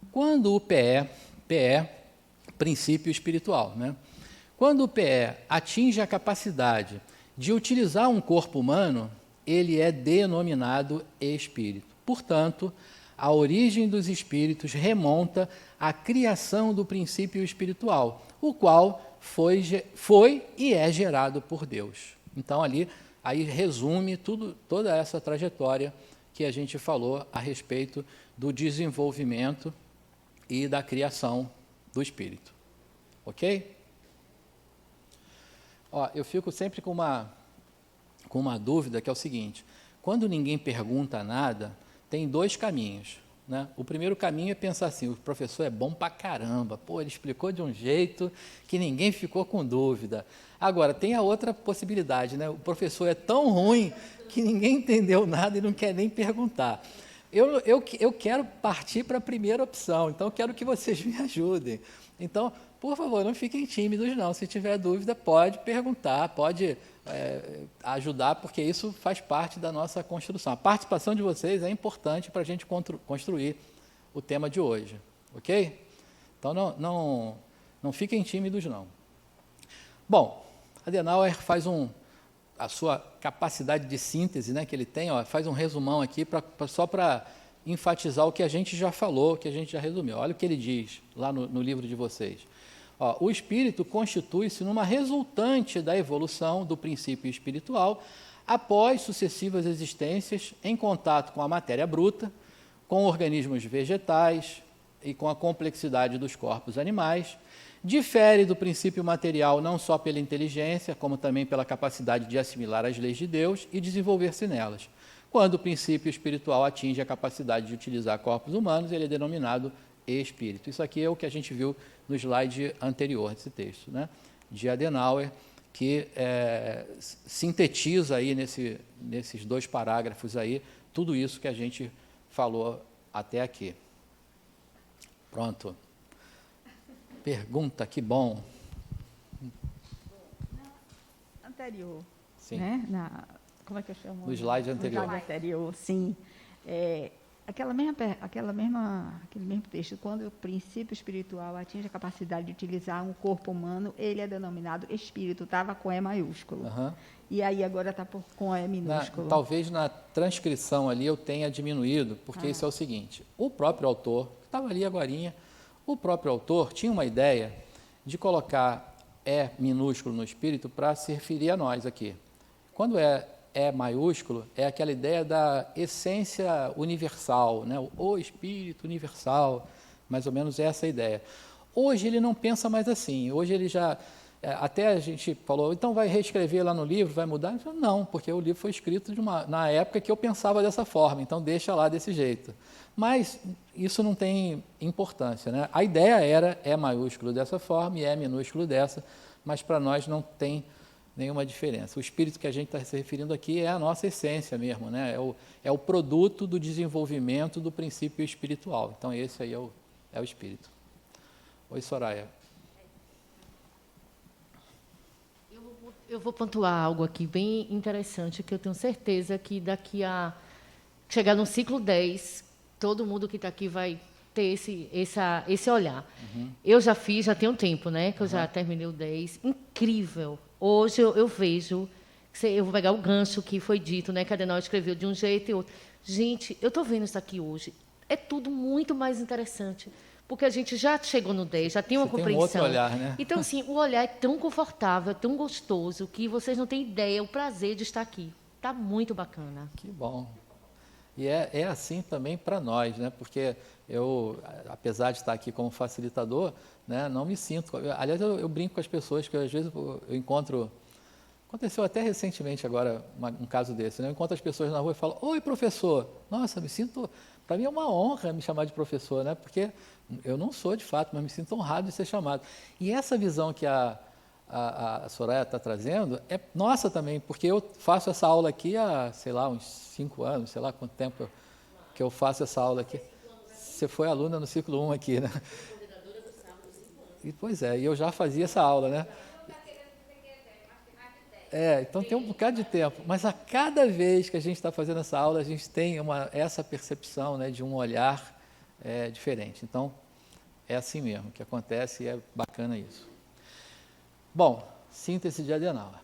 quando o PE, princípio espiritual, né? Quando o PE atinge a capacidade de utilizar um corpo humano, ele é denominado espírito. Portanto, a origem dos espíritos remonta à criação do princípio espiritual, o qual foi e é gerado por Deus. Então, aí resume toda essa trajetória que a gente falou a respeito do desenvolvimento e da criação do espírito. Ok? Eu fico sempre com uma dúvida, que é o seguinte: quando ninguém pergunta nada, tem dois caminhos, né? O primeiro caminho é pensar assim: o professor é bom pra caramba, ele explicou de um jeito que ninguém ficou com dúvida. Agora, tem a outra possibilidade, né? O professor é tão ruim que ninguém entendeu nada e não quer nem perguntar. Eu quero partir para a primeira opção, então eu quero que vocês me ajudem. Então, por favor, não fiquem tímidos, não. Se tiver dúvida, pode perguntar, pode ajudar, porque isso faz parte da nossa construção. A participação de vocês é importante para a gente construir o tema de hoje, ok? Então, não fiquem tímidos, não. Bom, Adenauer faz a sua capacidade de síntese, né, que ele tem, faz um resumão aqui só para enfatizar o que a gente já falou, o que a gente já resumiu. Olha o que ele diz lá no livro de vocês. O espírito constitui-se numa resultante da evolução do princípio espiritual após sucessivas existências em contato com a matéria bruta, com organismos vegetais e com a complexidade dos corpos animais. Difere do princípio material não só pela inteligência, como também pela capacidade de assimilar as leis de Deus e desenvolver-se nelas. Quando o princípio espiritual atinge a capacidade de utilizar corpos humanos, ele é denominado espírito. Isso aqui é o que a gente viu no slide anterior desse texto, né? De Adenauer, que sintetiza aí nesses dois parágrafos aí tudo isso que a gente falou até aqui. Pronto. Pergunta, que bom. Anterior. Sim. Né? Como é que eu chamo? No slide anterior. No slide anterior, sim. Aquele mesmo texto, quando o princípio espiritual atinge a capacidade de utilizar um corpo humano, ele é denominado espírito, estava com E maiúsculo. Uhum. E aí agora está com E minúsculo. Talvez na transcrição ali eu tenha diminuído, porque isso é o seguinte: o próprio autor, que estava ali agorinha, o próprio autor tinha uma ideia de colocar E minúsculo no espírito para se referir a nós aqui. Quando E maiúsculo, é aquela ideia da essência universal, né? O espírito universal, mais ou menos essa a ideia. Hoje ele não pensa mais assim, hoje ele já, até a gente falou, então vai reescrever lá no livro, vai mudar? Eu falei, não, porque o livro foi escrito na época que eu pensava dessa forma, então deixa lá desse jeito. Mas isso não tem importância, né? A ideia era E maiúsculo dessa forma e E minúsculo dessa, mas para nós não tem nenhuma diferença. O espírito que a gente está se referindo aqui é a nossa essência mesmo, né? É o produto do desenvolvimento do princípio espiritual. Então, esse aí é o espírito. Oi, Soraya. Eu vou pontuar algo aqui bem interessante, que eu tenho certeza que daqui a chegar no ciclo 10, todo mundo que está aqui vai ter esse olhar. Uhum. Eu já tenho tempo, né? Que eu já terminei o 10. Incrível. Hoje eu vejo, eu vou pegar o gancho que foi dito, né? Que a Adenauer escreveu de um jeito e outro. Gente, eu estou vendo isso aqui hoje. É tudo muito mais interessante, porque a gente já chegou no 10, já tem uma compreensão. Tem um outro olhar, né? Então, assim, o olhar é tão confortável, tão gostoso, que vocês não têm ideia, o prazer de estar aqui. Está muito bacana. Que bom. E é assim também para nós, né? Porque eu, apesar de estar aqui como facilitador, né, não me sinto... Aliás, eu brinco com as pessoas, que às vezes eu encontro... Aconteceu até recentemente agora um caso desse, né? Eu encontro as pessoas na rua e falo, oi, professor. Nossa, me sinto Para mim é uma honra me chamar de professor, né? Porque eu não sou de fato, mas me sinto honrado de ser chamado. E essa visão que a Soraya está trazendo é nossa também, porque eu faço essa aula aqui há, sei lá, uns 5 anos, sei lá quanto tempo que eu faço essa aula aqui. Você foi aluna no ciclo 1 aqui, né? E, pois é, e eu já fazia essa aula, né? Então tem um bocado de tempo, mas a cada vez que a gente está fazendo essa aula, a gente tem essa percepção, né, de um olhar diferente. Então, é assim mesmo que acontece e é bacana isso. Bom, síntese de Adenauer.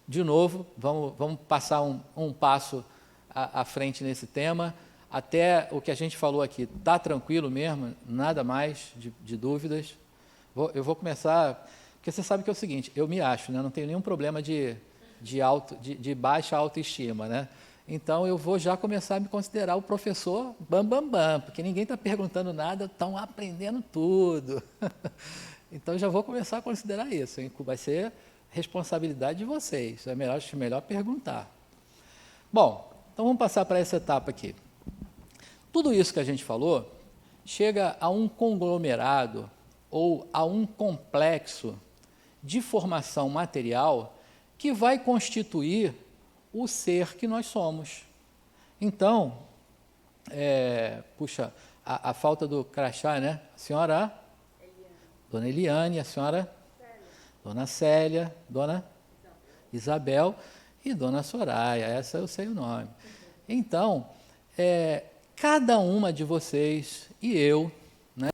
De novo, vamos passar um passo à frente nesse tema. Até o que a gente falou aqui, está tranquilo mesmo, nada mais de dúvidas. Eu vou começar... Porque você sabe que é o seguinte, eu me acho, né? Não tenho nenhum problema de baixa autoestima, né? Então, eu vou já começar a me considerar o professor bam, porque ninguém está perguntando nada, estão aprendendo tudo. Então, eu já vou começar a considerar isso, hein? Vai ser responsabilidade de vocês, é melhor perguntar. Bom, então vamos passar para essa etapa aqui. Tudo isso que a gente falou chega a um conglomerado ou a um complexo de formação material que vai constituir o ser que nós somos. Então, a falta do crachá, né? A senhora Dona Eliane, a senhora Dona Célia, Dona Isabel e Dona Soraya, essa eu sei o nome. Então, cada uma de vocês e eu, né?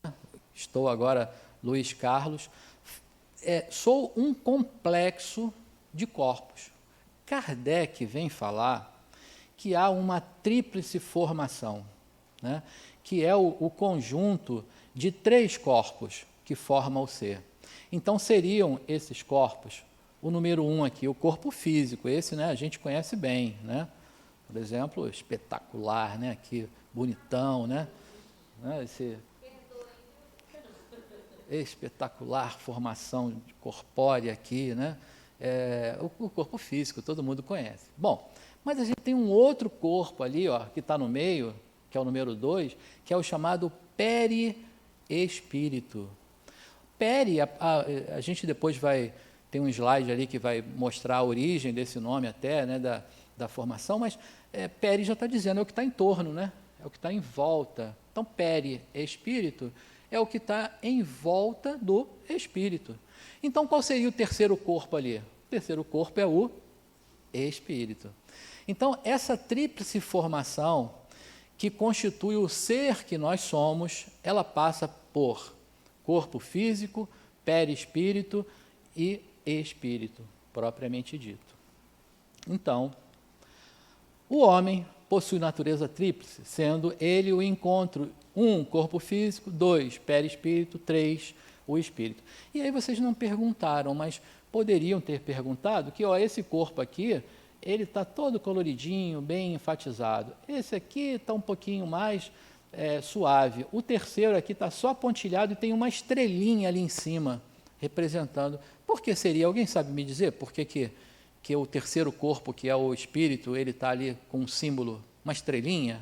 Estou agora Luiz Carlos, sou um complexo de corpos. Kardec vem falar que há uma tríplice formação, né? Que é o conjunto de 3 corpos que formam o ser. Então, seriam esses corpos, o número 1 aqui, o corpo físico, esse, né, a gente conhece bem, né? Por exemplo, espetacular, né? Aqui, bonitão, né? Esse espetacular formação corpórea aqui, né? O corpo físico, todo mundo conhece. Bom, mas a gente tem um outro corpo ali, ó, que está no meio, que é o número 2, que é o chamado perispírito. A gente depois tem um slide ali que vai mostrar a origem desse nome até, né, da formação, mas peri já está dizendo, é o que está em torno, né? É o que está em volta. Então, perispírito é o que está em volta do espírito. Então, qual seria o terceiro corpo ali? O terceiro corpo é o espírito. Então, essa tríplice formação que constitui o ser que nós somos, ela passa por corpo físico, perispírito e espírito, propriamente dito. Então, o homem possui natureza tríplice, sendo ele o encontro 1, corpo físico, 2, perispírito, 3, o espírito. E aí vocês não perguntaram, mas poderiam ter perguntado que esse corpo aqui, ele está todo coloridinho, bem enfatizado. Esse aqui está um pouquinho mais suave. O terceiro aqui está só pontilhado e tem uma estrelinha ali em cima, representando. Por que seria? Alguém sabe me dizer por que o terceiro corpo, que é o espírito, ele está ali com um símbolo, uma estrelinha?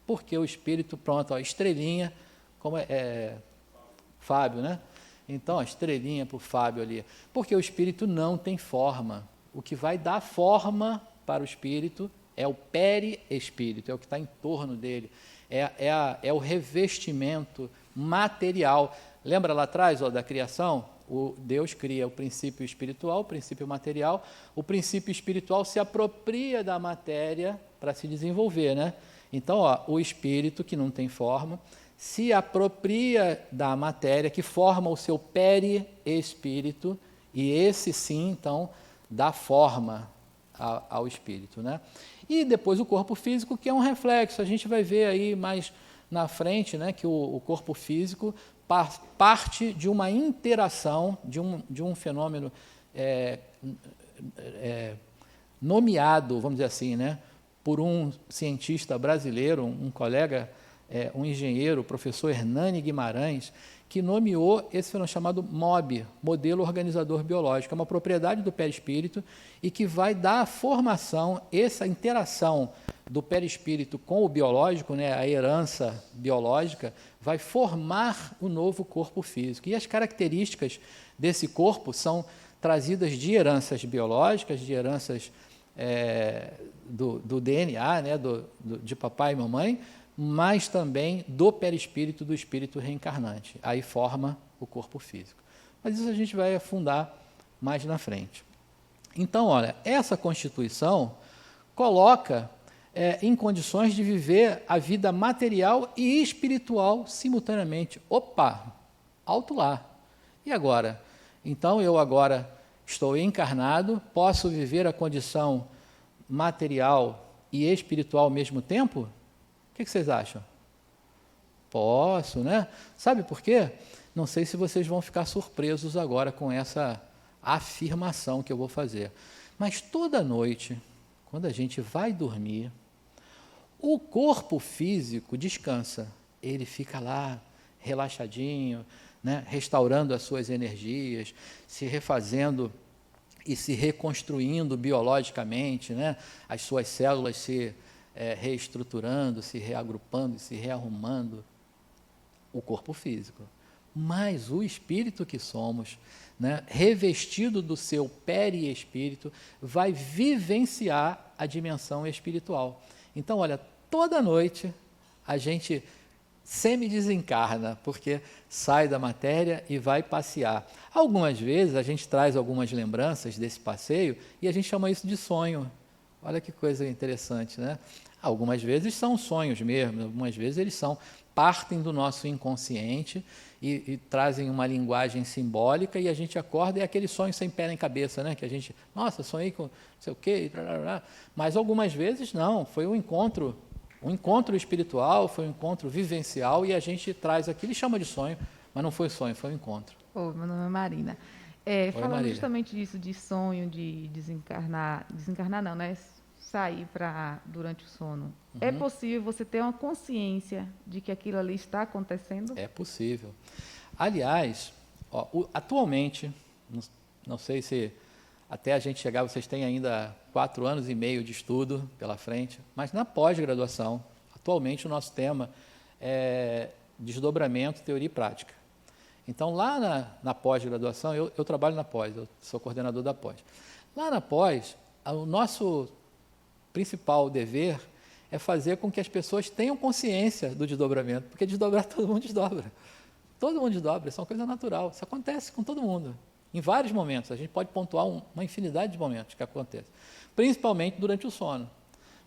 Porque o espírito, pronto, a estrelinha, como Fábio, né? Então, a estrelinha para o Fábio ali. Porque o espírito não tem forma. O que vai dar forma para o espírito é o perispírito, é o que está em torno dele. É o revestimento material. Lembra lá atrás, da criação? Deus cria o princípio espiritual, o princípio material. O princípio espiritual se apropria da matéria para se desenvolver, né? Então, o espírito, que não tem forma, se apropria da matéria, que forma o seu perispírito, e esse sim, então, dá forma ao espírito, né? E depois o corpo físico, que é um reflexo. A gente vai ver aí mais na frente, né, que o corpo físico parte de uma interação, de um fenômeno nomeado, vamos dizer assim, né, por um cientista brasileiro, um colega, um engenheiro, o professor Hernani Guimarães, que nomeou esse fenômeno chamado MOB, Modelo Organizador Biológico. É uma propriedade do perispírito e que vai dar a formação, essa interação do perispírito com o biológico, né, a herança biológica, vai formar o novo corpo físico. E as características desse corpo são trazidas de heranças biológicas, de heranças do DNA, né, de papai e mamãe, mas também do perispírito, do espírito reencarnante. Aí forma o corpo físico. Mas isso a gente vai afundar mais na frente. Então, olha, essa Constituição coloca em condições de viver a vida material e espiritual simultaneamente. Opa, alto lá. E agora? Então, eu agora estou encarnado, posso viver a condição material e espiritual ao mesmo tempo? O que vocês acham? Posso, né? Sabe por quê? Não sei se vocês vão ficar surpresos agora com essa afirmação que eu vou fazer. Mas toda noite, quando a gente vai dormir, o corpo físico descansa. Ele fica lá, relaxadinho, né? Restaurando as suas energias, se refazendo e se reconstruindo biologicamente, né? As suas células se reestruturando, se reagrupando, se rearrumando, o corpo físico. Mas o espírito que somos, né, revestido do seu periespírito, vai vivenciar a dimensão espiritual. Então, olha, toda noite a gente semi-desencarna, porque sai da matéria e vai passear. Algumas vezes a gente traz algumas lembranças desse passeio e a gente chama isso de sonho. Olha que coisa interessante, né? Algumas vezes são sonhos mesmo, algumas vezes eles partem do nosso inconsciente e trazem uma linguagem simbólica e a gente acorda e é aquele sonho sem pé nem cabeça, né? Que a gente, nossa, sonhei com não sei o quê, mas algumas vezes não, foi um encontro espiritual, foi um encontro vivencial e a gente traz aquilo e chama de sonho, mas não foi sonho, foi um encontro. Oi, meu nome é Marina. Falando Marília. justamente disso, de sonho, de desencarnar não, né? Sair durante o sono. Uhum. É possível você ter uma consciência de que aquilo ali está acontecendo? É possível. Aliás, atualmente, não sei se até a gente chegar, vocês têm ainda 4 anos e meio de estudo pela frente, mas na pós-graduação, atualmente o nosso tema é desdobramento, teoria e prática. Então, lá na pós-graduação, eu trabalho na pós, eu sou coordenador da pós. Lá na pós, o nosso principal dever é fazer com que as pessoas tenham consciência do desdobramento, porque desdobrar todo mundo desdobra. Todo mundo desdobra, isso é uma coisa natural, isso acontece com todo mundo. Em vários momentos, a gente pode pontuar uma infinidade de momentos que acontece, principalmente durante o sono.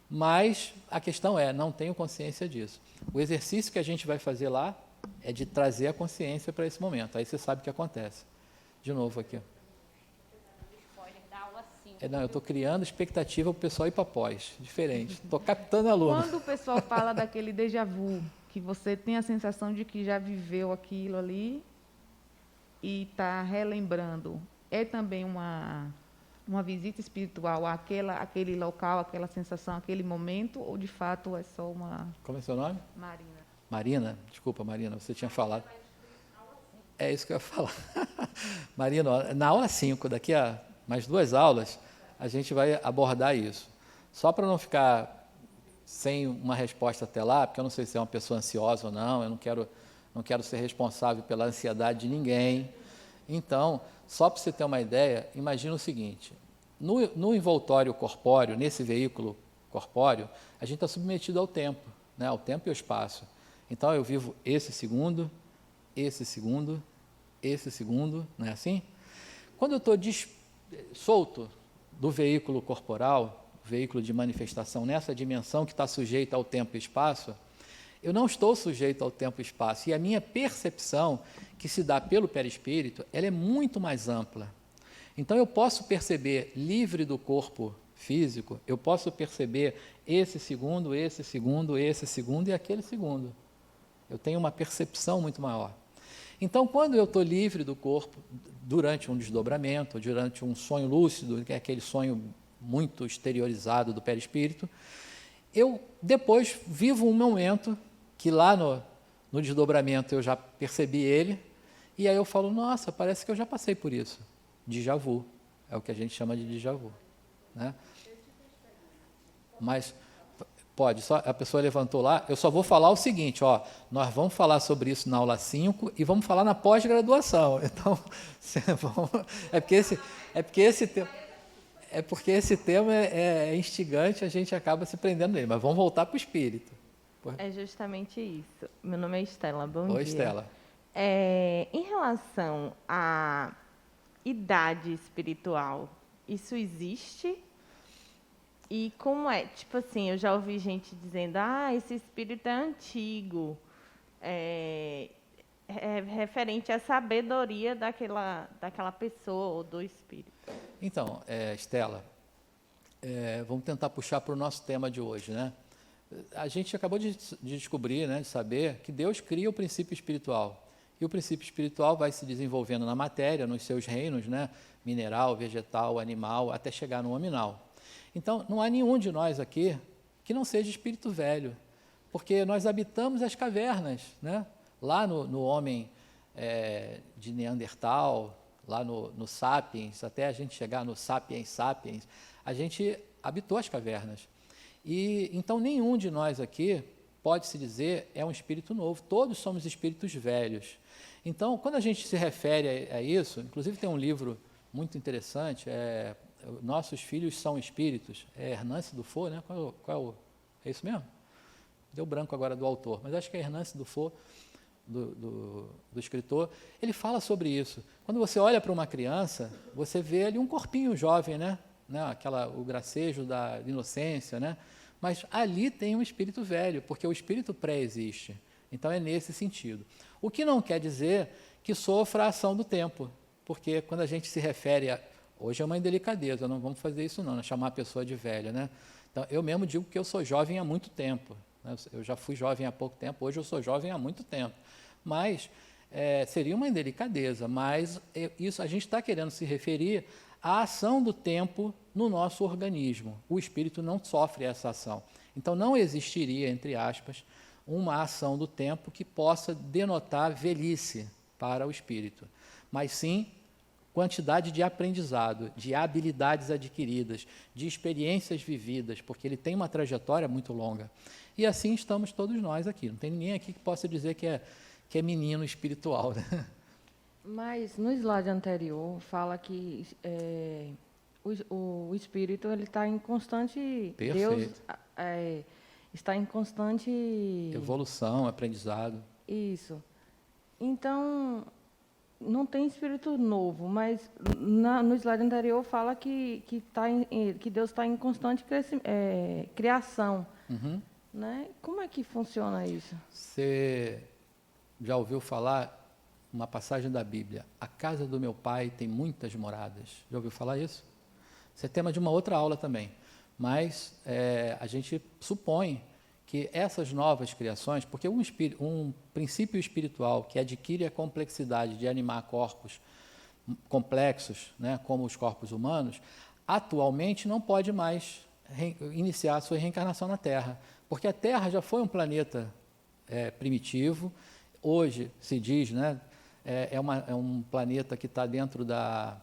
Mas a questão é, não tenho consciência disso. O exercício que a gente vai fazer lá é de trazer a consciência para esse momento, aí você sabe o que acontece. De novo aqui. Não, eu estou criando expectativa para o pessoal ir para pós, diferente. Estou captando aluno. Quando o pessoal fala daquele déjà vu, que você tem a sensação de que já viveu aquilo ali e está relembrando, é também uma visita espiritual àquele local, aquela sensação, aquele momento, ou de fato é só uma... Como é seu nome? Marina. Marina? Desculpa, Marina, você tinha falado. É isso que eu ia falar. Marina, na aula 5, daqui a mais 2 aulas, a gente vai abordar isso. Só para não ficar sem uma resposta até lá, porque eu não sei se é uma pessoa ansiosa ou não, eu não quero ser responsável pela ansiedade de ninguém. Então, só para você ter uma ideia, imagina o seguinte, no envoltório corpóreo, nesse veículo corpóreo, a gente está submetido ao tempo, né, ao tempo e ao espaço. Então, eu vivo esse segundo, não é assim? Quando eu estou solto do veículo corporal, veículo de manifestação, nessa dimensão que está sujeita ao tempo e espaço, eu não estou sujeito ao tempo e espaço. E a minha percepção, que se dá pelo perispírito, ela é muito mais ampla. Então, eu posso perceber, livre do corpo físico, eu posso perceber esse segundo e aquele segundo. Eu tenho uma percepção muito maior. Então, quando eu estou livre do corpo, durante um desdobramento, durante um sonho lúcido, que é aquele sonho muito exteriorizado do perispírito, eu depois vivo um momento que lá no desdobramento eu já percebi ele, e aí eu falo, nossa, parece que eu já passei por isso. Déjà vu, é o que a gente chama de déjà vu. Né? Mas, Pode, só a pessoa levantou lá, eu só vou falar o seguinte, ó, nós vamos falar sobre isso na aula 5 e vamos falar na pós-graduação. Então, é porque esse tema é instigante, a gente acaba se prendendo nele, mas vamos voltar para o espírito. É justamente isso. Meu nome é Estela, bom dia. Oi, Estela. Em relação à idade espiritual, isso existe? E como é? Tipo assim, eu já ouvi gente dizendo, esse espírito é antigo, é referente à sabedoria daquela pessoa ou do espírito. Então, Estela, vamos tentar puxar para o nosso tema de hoje, né? A gente acabou de descobrir, né, de saber que Deus cria o princípio espiritual. E o princípio espiritual vai se desenvolvendo na matéria, nos seus reinos, né, mineral, vegetal, animal, até chegar no nominal. Então, não há nenhum de nós aqui que não seja espírito velho, porque nós habitamos as cavernas, né? Lá no homem de Neandertal, lá no Sapiens, até a gente chegar no Sapiens Sapiens, a gente habitou as cavernas. E então nenhum de nós aqui pode-se dizer é um espírito novo, todos somos espíritos velhos. Então, quando a gente se refere a isso, inclusive tem um livro muito interessante, Nossos Filhos São Espíritos, Hernance Dufour, né? É isso mesmo? Deu branco agora do autor, mas acho que é Hernance Dufour, do escritor. Ele fala sobre isso. Quando você olha para uma criança, você vê ali um corpinho jovem, né? O gracejo da inocência, né? Mas ali tem um espírito velho, porque o espírito pré-existe. Então é nesse sentido. O que não quer dizer que sofra a ação do tempo, porque quando a gente se refere a... Hoje é uma indelicadeza, não vamos fazer isso não, chamar a pessoa de velha, né? Então, eu mesmo digo que eu sou jovem há muito tempo, né? Eu já fui jovem há pouco tempo, hoje eu sou jovem há muito tempo. Mas seria uma indelicadeza, mas isso a gente está querendo se referir à ação do tempo no nosso organismo. O espírito não sofre essa ação. Então, não existiria, entre aspas, uma ação do tempo que possa denotar velhice para o espírito, mas sim quantidade de aprendizado, de habilidades adquiridas, de experiências vividas, porque ele tem uma trajetória muito longa. E assim estamos todos nós aqui. Não tem ninguém aqui que possa dizer que é menino espiritual, né? Mas no slide anterior fala que o espírito ele está em constante... Perfeito. Deus está em constante... Evolução, aprendizado. Isso. Então... Não tem espírito novo, mas no slide anterior fala que Deus está em constante criação. Uhum. Né? Como é que funciona isso? Você já ouviu falar uma passagem da Bíblia? A casa do meu pai tem muitas moradas. Já ouviu falar isso? Isso é tema de uma outra aula também. Mas a gente supõe que essas novas criações, porque um princípio espiritual que adquire a complexidade de animar corpos complexos, né, como os corpos humanos, atualmente não pode mais iniciar a sua reencarnação na Terra, porque a Terra já foi um planeta primitivo, hoje se diz, né, é um planeta que está dentro da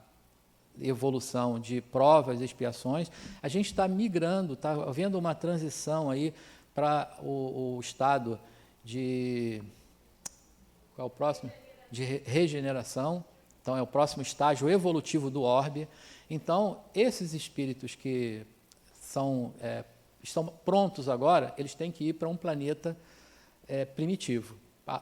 evolução de provas e expiações. A gente está migrando, está havendo uma transição aí para o estado de... Qual é o próximo? De regeneração. Então, é o próximo estágio evolutivo do orbe. Então, esses espíritos que estão prontos agora, eles têm que ir para um planeta primitivo,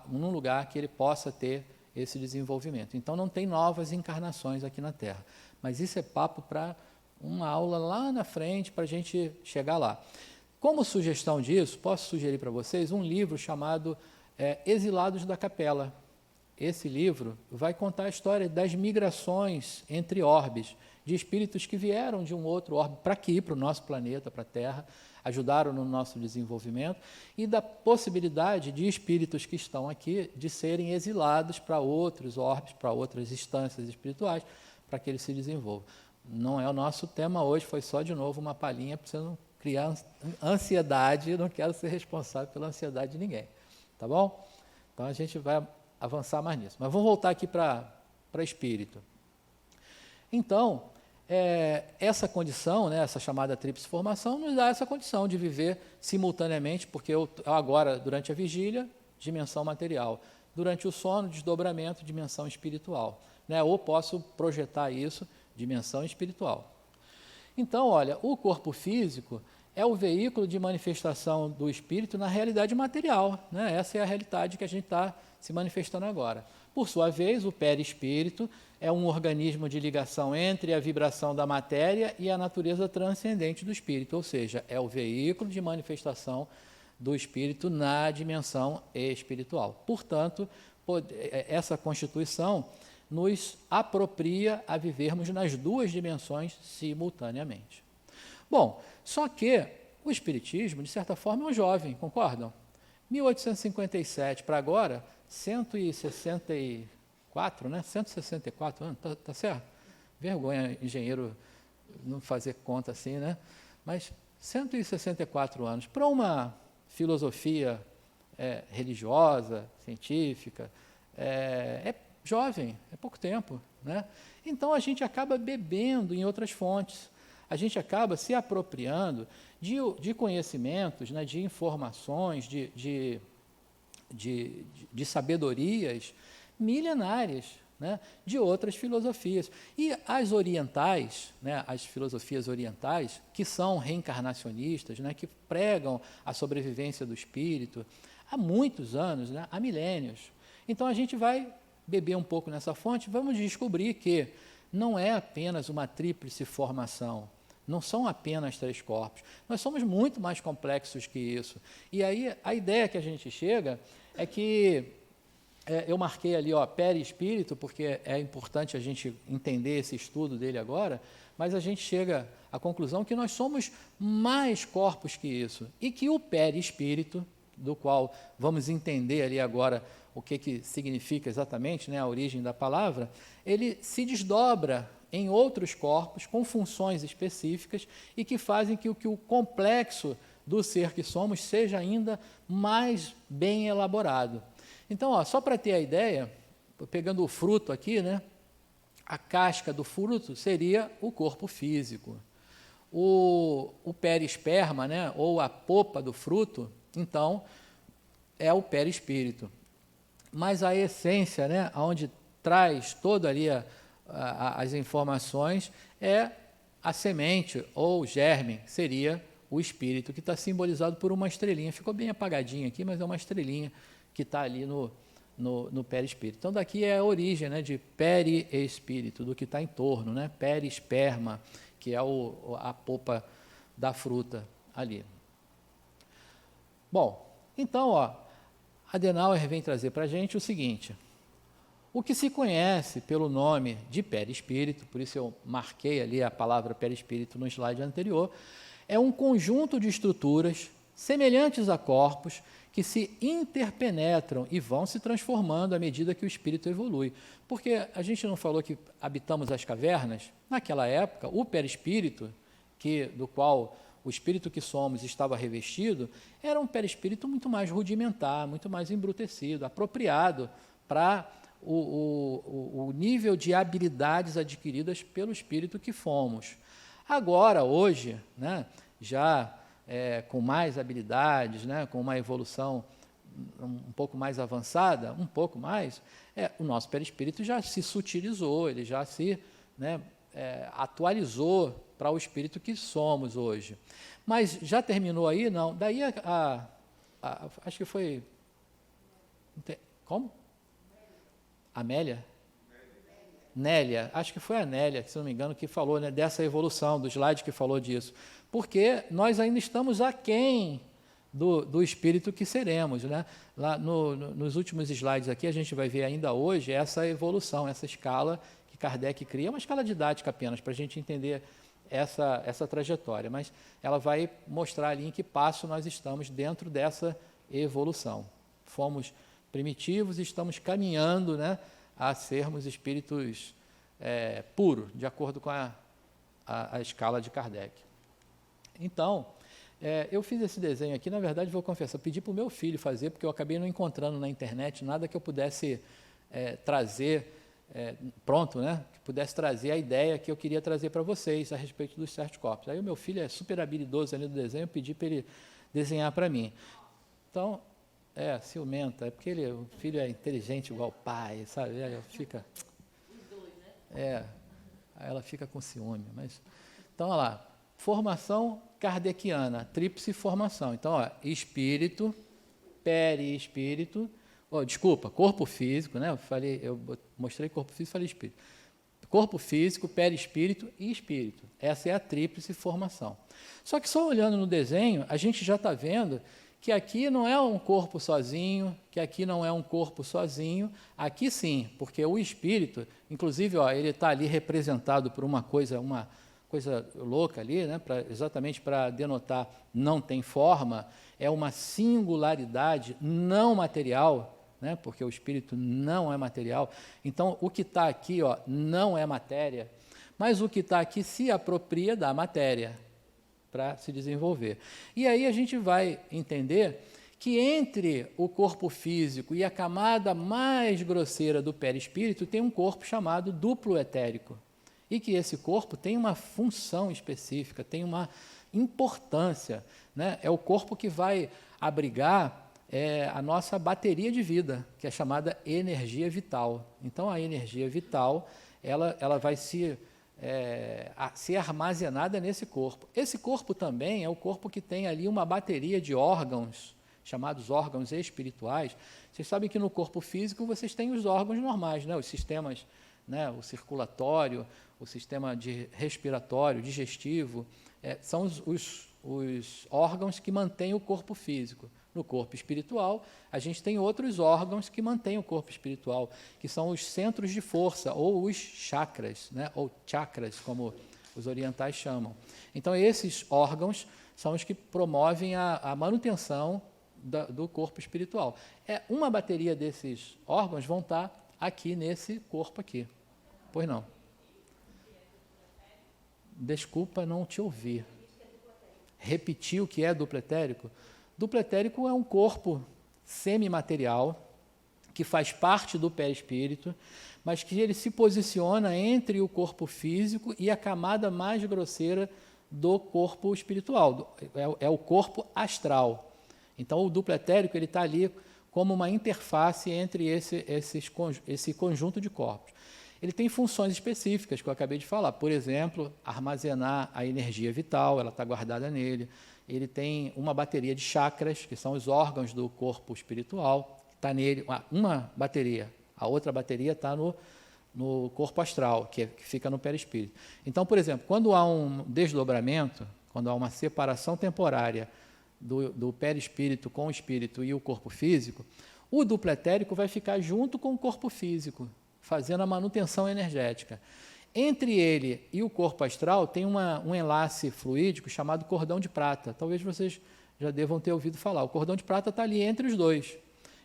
num lugar que ele possa ter esse desenvolvimento. Então, não tem novas encarnações aqui na Terra. Mas isso é papo para uma aula lá na frente, para a gente chegar lá. Como sugestão disso, posso sugerir para vocês um livro chamado Exilados da Capela. Esse livro vai contar a história das migrações entre orbes, de espíritos que vieram de um outro orbe para aqui, para o nosso planeta, para a Terra, ajudaram no nosso desenvolvimento, e da possibilidade de espíritos que estão aqui de serem exilados para outros orbes, para outras instâncias espirituais, para que eles se desenvolvam. Não é o nosso tema hoje, foi só de novo uma palhinha para você não criar ansiedade, eu não quero ser responsável pela ansiedade de ninguém, tá bom? Então a gente vai avançar mais nisso. Mas vamos voltar aqui para espírito. Então, essa condição, né, essa chamada tríplice formação, nos dá essa condição de viver simultaneamente, porque eu agora, durante a vigília, dimensão material, durante o sono, desdobramento, dimensão espiritual, né, ou posso projetar isso, dimensão espiritual. Então, olha, o corpo físico é o veículo de manifestação do espírito na realidade material, né? Essa é a realidade que a gente está se manifestando agora. Por sua vez, o perispírito é um organismo de ligação entre a vibração da matéria e a natureza transcendente do espírito, ou seja, é o veículo de manifestação do espírito na dimensão espiritual. Portanto, essa constituição nos apropria a vivermos nas duas dimensões simultaneamente. Bom, só que o espiritismo, de certa forma, é um jovem, concordam? 1857 para agora, 164, né? 164 anos, tá certo? Vergonha, engenheiro, não fazer conta assim, né? Mas 164 anos para uma filosofia religiosa, científica, é jovem, é pouco tempo, né? Então a gente acaba bebendo em outras fontes, a gente acaba se apropriando de conhecimentos, né, de informações, de sabedorias milenárias, né, de outras filosofias. E as orientais, né, as filosofias orientais, que são reencarnacionistas, né, que pregam a sobrevivência do espírito há muitos anos, né, há milênios. Então a gente vai beber um pouco nessa fonte, vamos descobrir que não é apenas uma tríplice formação, não são apenas 3 corpos, nós somos muito mais complexos que isso. E aí a ideia que a gente chega é que, eu marquei ali, perispírito, porque é importante a gente entender esse estudo dele agora, mas a gente chega à conclusão que nós somos mais corpos que isso, e que o perispírito, do qual vamos entender ali agora o que significa exatamente, né, a origem da palavra, ele se desdobra em outros corpos com funções específicas e que fazem que o complexo do ser que somos seja ainda mais bem elaborado. Então, só para ter a ideia, pegando o fruto aqui, né, a casca do fruto seria o corpo físico. O perisperma, né, ou a polpa do fruto, então, é o perispírito. Mas a essência, né, onde traz toda ali as informações, é a semente ou germe, seria o espírito, que está simbolizado por uma estrelinha. Ficou bem apagadinho aqui, mas é uma estrelinha que está ali no perispírito. Então, daqui é a origem, né, de periespírito, do que está em torno, né, perisperma, que é a polpa da fruta ali. Bom, então, Adenauer vem trazer para a gente o seguinte: o que se conhece pelo nome de perispírito, por isso eu marquei ali a palavra perispírito no slide anterior, é um conjunto de estruturas semelhantes a corpos que se interpenetram e vão se transformando à medida que o espírito evolui. Porque a gente não falou que habitamos as cavernas? Naquela época, o perispírito, do qual o espírito que somos estava revestido, era um perispírito muito mais rudimentar, muito mais embrutecido, apropriado para o nível de habilidades adquiridas pelo espírito que fomos. Agora, hoje, né, já com mais habilidades, né, com uma evolução um pouco mais avançada, o nosso perispírito já se sutilizou, ele já se, né, atualizou para o espírito que somos hoje. Mas já terminou aí? Não. Daí acho que foi... Como? Amélia? Nélia, acho que foi a Nélia, se não me engano, que falou, né, dessa evolução, do slide que falou disso. Porque nós ainda estamos aquém do espírito que seremos, né? Lá nos últimos slides aqui, a gente vai ver ainda hoje essa evolução, essa escala que Kardec cria, uma escala didática apenas, para a gente entender essa trajetória, mas ela vai mostrar ali em que passo nós estamos dentro dessa evolução. Fomos primitivos e estamos caminhando, né, a sermos espíritos puros, de acordo com a escala de Kardec. Então, eu fiz esse desenho aqui, na verdade, vou confessar, pedi para o meu filho fazer, porque eu acabei não encontrando na internet nada que eu pudesse trazer pronto, né? Que pudesse trazer a ideia que eu queria trazer para vocês a respeito dos 7 corpos. Aí o meu filho é super habilidoso ali no desenho, eu pedi para ele desenhar para mim. Então, ciumenta, é porque o filho é inteligente igual o pai, sabe? Aí ela fica... aí ela fica com ciúme. Mas, então, olha lá, formação kardeciana, tríplice formação. Então, ó, espírito, perispírito, desculpa, corpo físico, né? Eu mostrei corpo físico e falei espírito. Corpo físico, perispírito e espírito. Essa é a tríplice formação. Só que só olhando no desenho, a gente já está vendo que aqui não é um corpo sozinho, que aqui não é um corpo sozinho, aqui sim, porque o espírito, inclusive, ele está ali representado por uma coisa louca ali, né, exatamente para denotar não tem forma, é uma singularidade não material, né, porque o espírito não é material. Então, o que está aqui não é matéria, mas o que está aqui se apropria da matéria para se desenvolver. E aí a gente vai entender que entre o corpo físico e a camada mais grosseira do perispírito tem um corpo chamado duplo etérico. E que esse corpo tem uma função específica, tem uma importância, né? É o corpo que vai abrigar a nossa bateria de vida, que é chamada energia vital. Então, a energia vital, ela vai ser armazenada nesse corpo. Esse corpo também é o corpo que tem ali uma bateria de órgãos, chamados órgãos espirituais. Vocês sabem que no corpo físico vocês têm os órgãos normais, né? Os sistemas, né? O circulatório, o sistema respiratório, digestivo, são os órgãos que mantêm o corpo físico. No corpo espiritual, a gente tem outros órgãos que mantêm o corpo espiritual, que são os centros de força, ou os chakras, né? Ou chakras, como os orientais chamam. Então, esses órgãos são os que promovem a manutenção do corpo espiritual. Uma bateria desses órgãos vão estar aqui nesse corpo aqui. Pois não. Desculpa não te ouvir. Repetir o que é duplo etérico? Duplo etérico é um corpo semimaterial que faz parte do perispírito, mas que ele se posiciona entre o corpo físico e a camada mais grosseira do corpo espiritual. É o corpo astral. Então, o duplo etérico está ali como uma interface entre esse conjunto de corpos. Ele tem funções específicas que eu acabei de falar. Por exemplo, armazenar a energia vital, ela está guardada nele. Ele tem uma bateria de chakras, que são os órgãos do corpo espiritual, está nele, uma bateria. A outra bateria está no corpo astral, que fica no perispírito. Então, por exemplo, quando há um desdobramento, quando há uma separação temporária do perispírito com o espírito e o corpo físico, o duplo etérico vai ficar junto com o corpo físico, fazendo a manutenção energética. Entre ele e o corpo astral tem um enlace fluídico chamado cordão de prata. Talvez vocês já devam ter ouvido falar. O cordão de prata está ali entre os dois.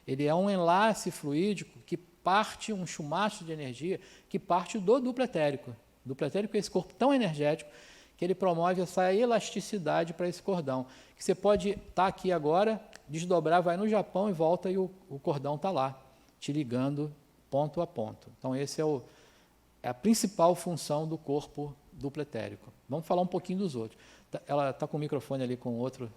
Ele é um enlace fluídico que parte, um chumaço de energia, que parte do duplo etérico. O duplo etérico é esse corpo tão energético que ele promove essa elasticidade para esse cordão. Que você pode estar aqui agora, desdobrar, vai no Japão e volta e o cordão está lá, te ligando ponto a ponto. Então, esse é a principal função do corpo duplo etérico. Vamos falar um pouquinho dos outros. Ela está com o microfone ali com o outro.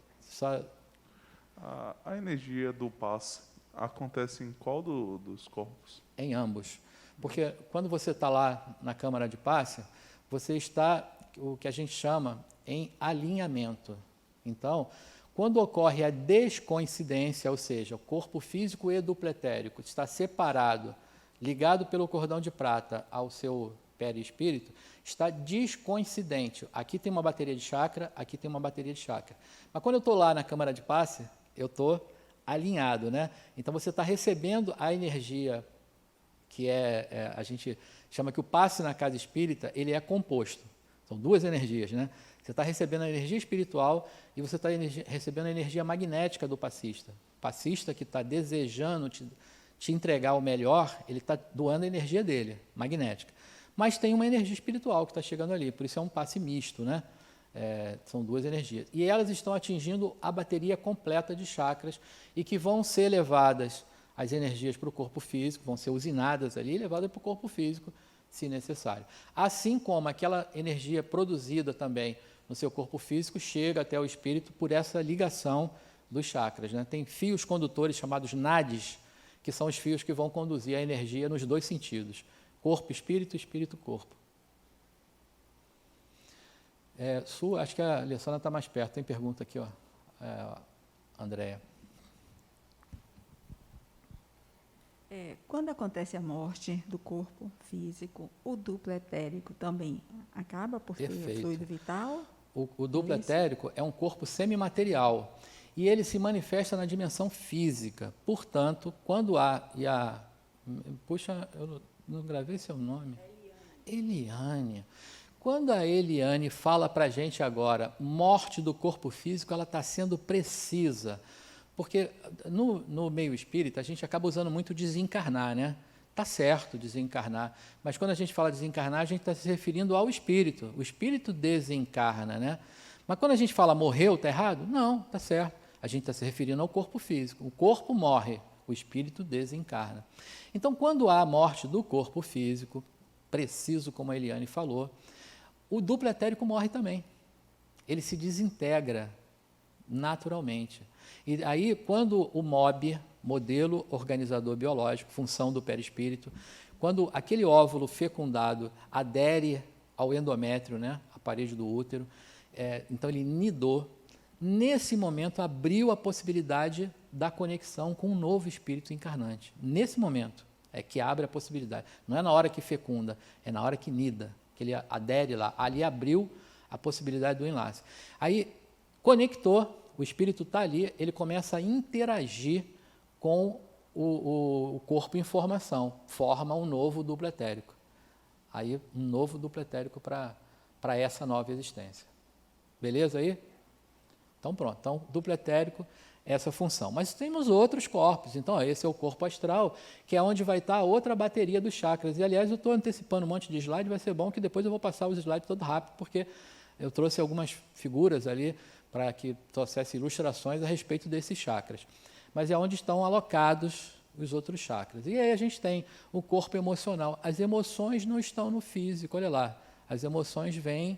A energia do passe acontece em qual dos corpos? Em ambos. Porque quando você está lá na câmara de passe, você está, o que a gente chama, em alinhamento. Então, quando ocorre a descoincidência, ou seja, o corpo físico e duplo etérico está separado, ligado pelo cordão de prata ao seu perispírito, está descoincidente. Aqui tem uma bateria de chakra, aqui tem uma bateria de chakra. Mas quando eu estou lá na câmara de passe, eu estou alinhado, né? Então você está recebendo a energia que a gente chama que o passe na casa espírita, ele é composto. São duas energias, né? Você está recebendo a energia espiritual e você está recebendo a energia magnética do passista. O passista que está desejando te entregar o melhor, ele está doando a energia dele, magnética. Mas tem uma energia espiritual que está chegando ali, por isso é um passe misto, né? São duas energias. E elas estão atingindo a bateria completa de chakras e que vão ser levadas as energias para o corpo físico, vão ser usinadas ali e levadas para o corpo físico, se necessário. Assim como aquela energia produzida também no seu corpo físico chega até o espírito por essa ligação dos chakras, né? Tem fios condutores chamados nadis, que são os fios que vão conduzir a energia nos dois sentidos, corpo-espírito, espírito-corpo. Acho que a Alessandra está mais perto, tem pergunta aqui, ó, Andréia. Quando acontece a morte do corpo físico, o duplo etérico também acaba por ser fluido vital? O duplo etérico é um corpo semimaterial e ele se manifesta na dimensão física. Portanto, quando puxa, eu não gravei seu nome. Eliane. Quando a Eliane fala para a gente agora, morte do corpo físico, ela está sendo precisa. Porque no meio espírita a gente acaba usando muito desencarnar, né? Tá certo desencarnar, mas quando a gente fala desencarnar, a gente está se referindo ao espírito. O espírito desencarna, né? Mas quando a gente fala morreu, está errado? Não, está certo. A gente está se referindo ao corpo físico. O corpo morre, o espírito desencarna. Então, quando há a morte do corpo físico, preciso, como a Eliane falou, o duplo etérico morre também. Ele se desintegra naturalmente. E aí, quando o MOB, modelo organizador biológico, função do perispírito, quando aquele óvulo fecundado adere ao endométrio, né, a parede do útero, então ele nidou, nesse momento abriu a possibilidade da conexão com um novo espírito encarnante. Nesse momento é que abre a possibilidade. Não é na hora que fecunda, é na hora que nida, que ele adere lá. Ali abriu a possibilidade do enlace. Aí conectou, o espírito está ali, ele começa a interagir com o corpo em formação, forma um novo duplo etérico. Aí, um novo duplo etérico para essa nova existência. Beleza aí? Então, pronto. Então, duplo etérico, essa função. Mas temos outros corpos. Então, esse é o corpo astral, que é onde vai estar a outra bateria dos chakras. E, aliás, eu estou antecipando um monte de slide, vai ser bom que depois eu vou passar os slides todo rápido, porque eu trouxe algumas figuras ali para que trouxesse ilustrações a respeito desses chakras. Mas é onde estão alocados os outros chakras. E aí a gente tem o corpo emocional. As emoções não estão no físico, olha lá. As emoções vêm,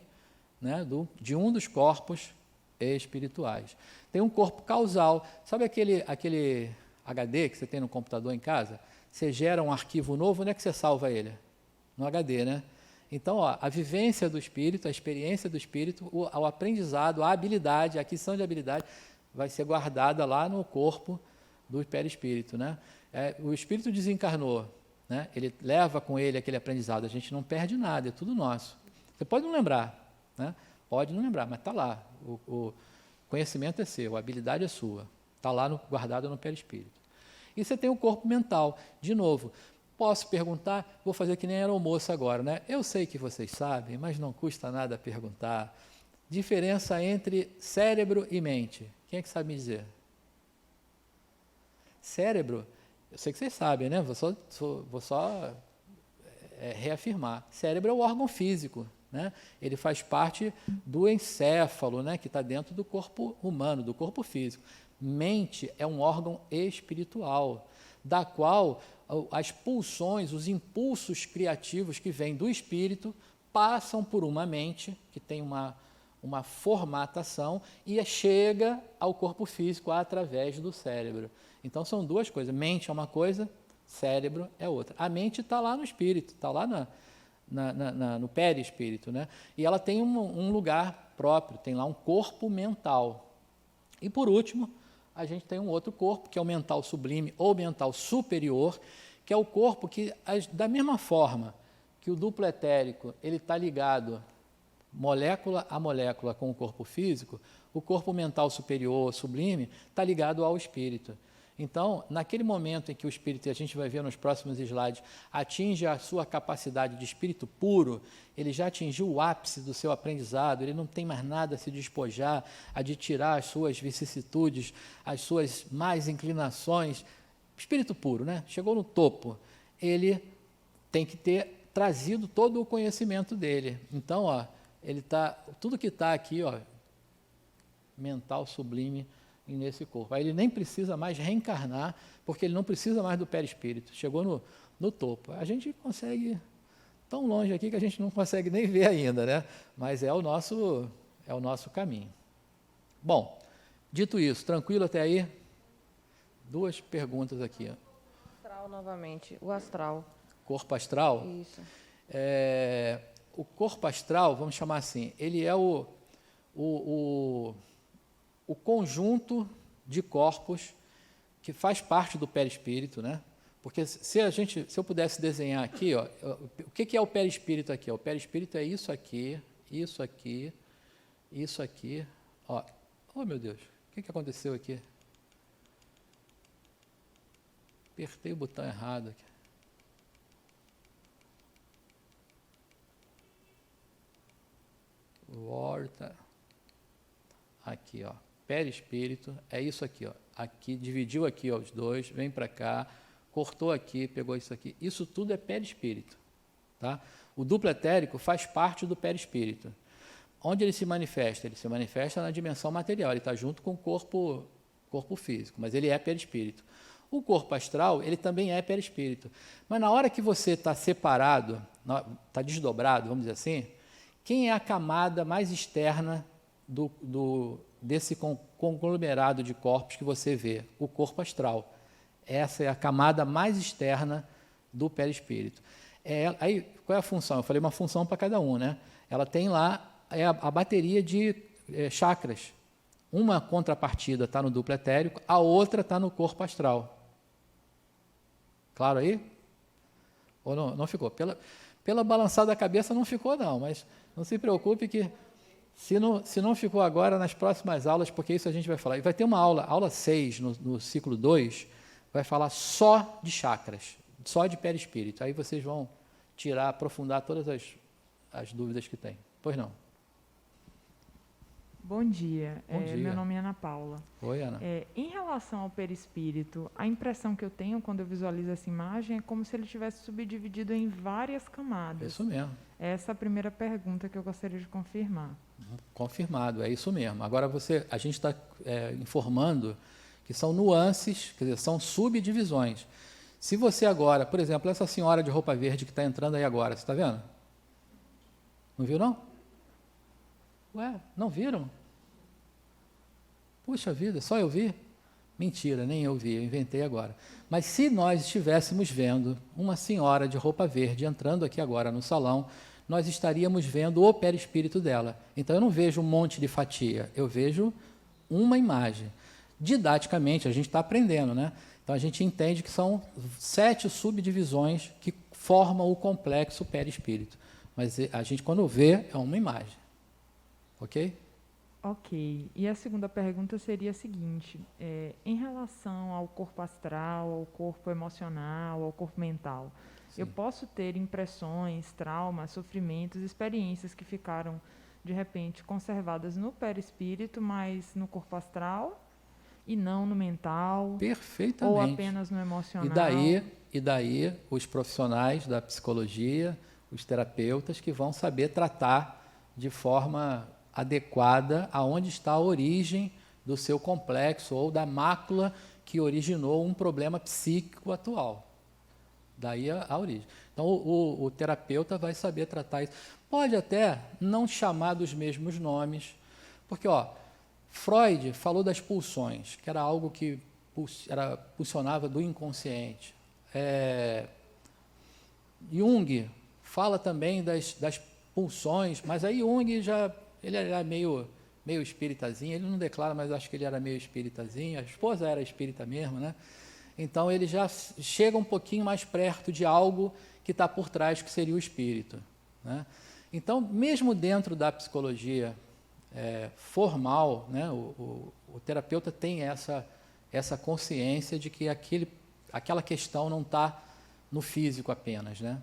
né, de um dos corpos espirituais. Tem um corpo causal. Sabe aquele HD que você tem no computador em casa? Você gera um arquivo novo, onde é que você salva ele? No HD, né? Então, a vivência do espírito, a experiência do espírito, o aprendizado, a habilidade, a aquisição de habilidade, vai ser guardada lá no corpo do perispírito, né? O espírito desencarnou, né? Ele leva com ele aquele aprendizado, a gente não perde nada, é tudo nosso. Você pode não lembrar, né? Pode não lembrar, mas está lá. O conhecimento é seu, a habilidade é sua, está lá guardado no perispírito. E você tem o corpo mental, de novo. Posso perguntar, vou fazer que nem era almoço agora, né? Eu sei que vocês sabem, mas não custa nada perguntar. Diferença entre cérebro e mente. Quem é que sabe me dizer? Cérebro, eu sei que vocês sabem, né? Vou só reafirmar. Cérebro é o órgão físico, né? Ele faz parte do encéfalo, né? Que está dentro do corpo humano, do corpo físico. Mente é um órgão espiritual, da qual as pulsões, os impulsos criativos que vêm do espírito passam por uma mente que tem uma formatação e chega ao corpo físico através do cérebro. Então, são duas coisas. Mente é uma coisa, cérebro é outra. A mente está lá no espírito, está lá no perispírito, né? E ela tem um lugar próprio, tem lá um corpo mental. E, por último, a gente tem um outro corpo, que é o mental sublime ou mental superior, que é o corpo que, da mesma forma que o duplo etérico ele está ligado molécula a molécula com o corpo físico, o corpo mental superior, sublime, está ligado ao espírito. Então, naquele momento em que o espírito, e a gente vai ver nos próximos slides, atinge a sua capacidade de espírito puro, ele já atingiu o ápice do seu aprendizado, ele não tem mais nada a se despojar, a de tirar as suas vicissitudes, as suas más inclinações. Espírito puro, né? Chegou no topo. Ele tem que ter trazido todo o conhecimento dele. Então, tudo que está aqui, mental sublime, nesse corpo. Aí ele nem precisa mais reencarnar, porque ele não precisa mais do perispírito. Chegou no topo. A gente consegue, tão longe aqui que a gente não consegue nem ver ainda, né? Mas é o nosso caminho. Bom, dito isso, tranquilo até aí? 2 perguntas aqui. Astral novamente, o astral. Corpo astral? Isso. O corpo astral, vamos chamar assim, ele é o conjunto de corpos que faz parte do perispírito, né? Porque se eu pudesse desenhar aqui, ó, o que é o perispírito aqui? O perispírito é isso aqui, isso aqui, isso aqui. Ó, oh, meu Deus, o que aconteceu aqui? Apertei o botão errado aqui. Volta. Aqui, ó. Perispírito é isso aqui, ó. Aqui, dividiu aqui, ó, os dois, vem para cá, cortou aqui, pegou isso aqui. Isso tudo é perispírito, tá? O duplo etérico faz parte do perispírito. Onde ele se manifesta? Ele se manifesta na dimensão material, ele está junto com o corpo físico, mas ele é perispírito. O corpo astral, ele também é perispírito. Mas na hora que você está separado, está desdobrado, vamos dizer assim, quem é a camada mais externa desse conglomerado de corpos que você vê? O corpo astral. Essa é a camada mais externa do perispírito. Aí, qual é a função? Eu falei uma função para cada um, né? Ela tem lá a bateria de chakras. Uma contrapartida está no duplo etérico, a outra está no corpo astral. Claro aí? Ou não ficou? Pela balançada da cabeça não ficou, não, mas não se preocupe que se não ficou agora, nas próximas aulas, porque isso a gente vai falar. E vai ter uma aula 6 no ciclo 2, vai falar só de chakras, só de perispírito. Aí vocês vão aprofundar todas as dúvidas que tem. Pois não? Bom dia. Bom dia. Meu nome é Ana Paula. Oi, Ana. Em relação ao perispírito, a impressão que eu tenho quando eu visualizo essa imagem é como se ele tivesse subdividido em várias camadas. É isso mesmo. Essa é a primeira pergunta que eu gostaria de confirmar. Confirmado, é isso mesmo. Agora a gente está informando que são nuances, quer dizer, são subdivisões. Se você agora, por exemplo, essa senhora de roupa verde que está entrando aí agora, você está vendo? Não viu, não? Ué, não viram? Puxa vida, só eu vi? Mentira, nem eu vi, eu inventei agora. Mas se nós estivéssemos vendo uma senhora de roupa verde entrando aqui agora no salão, nós estaríamos vendo o perispírito dela. Então eu não vejo um monte de fatia, eu vejo uma imagem. Didaticamente, a gente está aprendendo, né? Então a gente entende que são 7 subdivisões que formam o complexo perispírito. Mas a gente, quando vê, é uma imagem. Ok? Ok. E a segunda pergunta seria a seguinte: em relação ao corpo astral, ao corpo emocional, ao corpo mental, eu posso ter impressões, traumas, sofrimentos, experiências que ficaram, de repente, conservadas no perispírito, mas no corpo astral, e não no mental? Perfeitamente. Ou apenas no emocional? E daí os profissionais da psicologia, os terapeutas, que vão saber tratar de forma adequada aonde está a origem do seu complexo ou da mácula que originou um problema psíquico atual. Daí a origem. Então, o terapeuta vai saber tratar isso. Pode até não chamar dos mesmos nomes, porque Freud falou das pulsões, que era algo que pulsionava do inconsciente. Jung fala também das pulsões, mas aí Jung ele era meio espíritazinho, ele não declara, mas acho que ele era meio espíritazinho, a esposa era espírita mesmo, né? Então ele já chega um pouquinho mais perto de algo que está por trás, que seria o espírito, né? Então, mesmo dentro da psicologia formal, né, o terapeuta tem essa consciência de que aquela questão não está no físico apenas, né?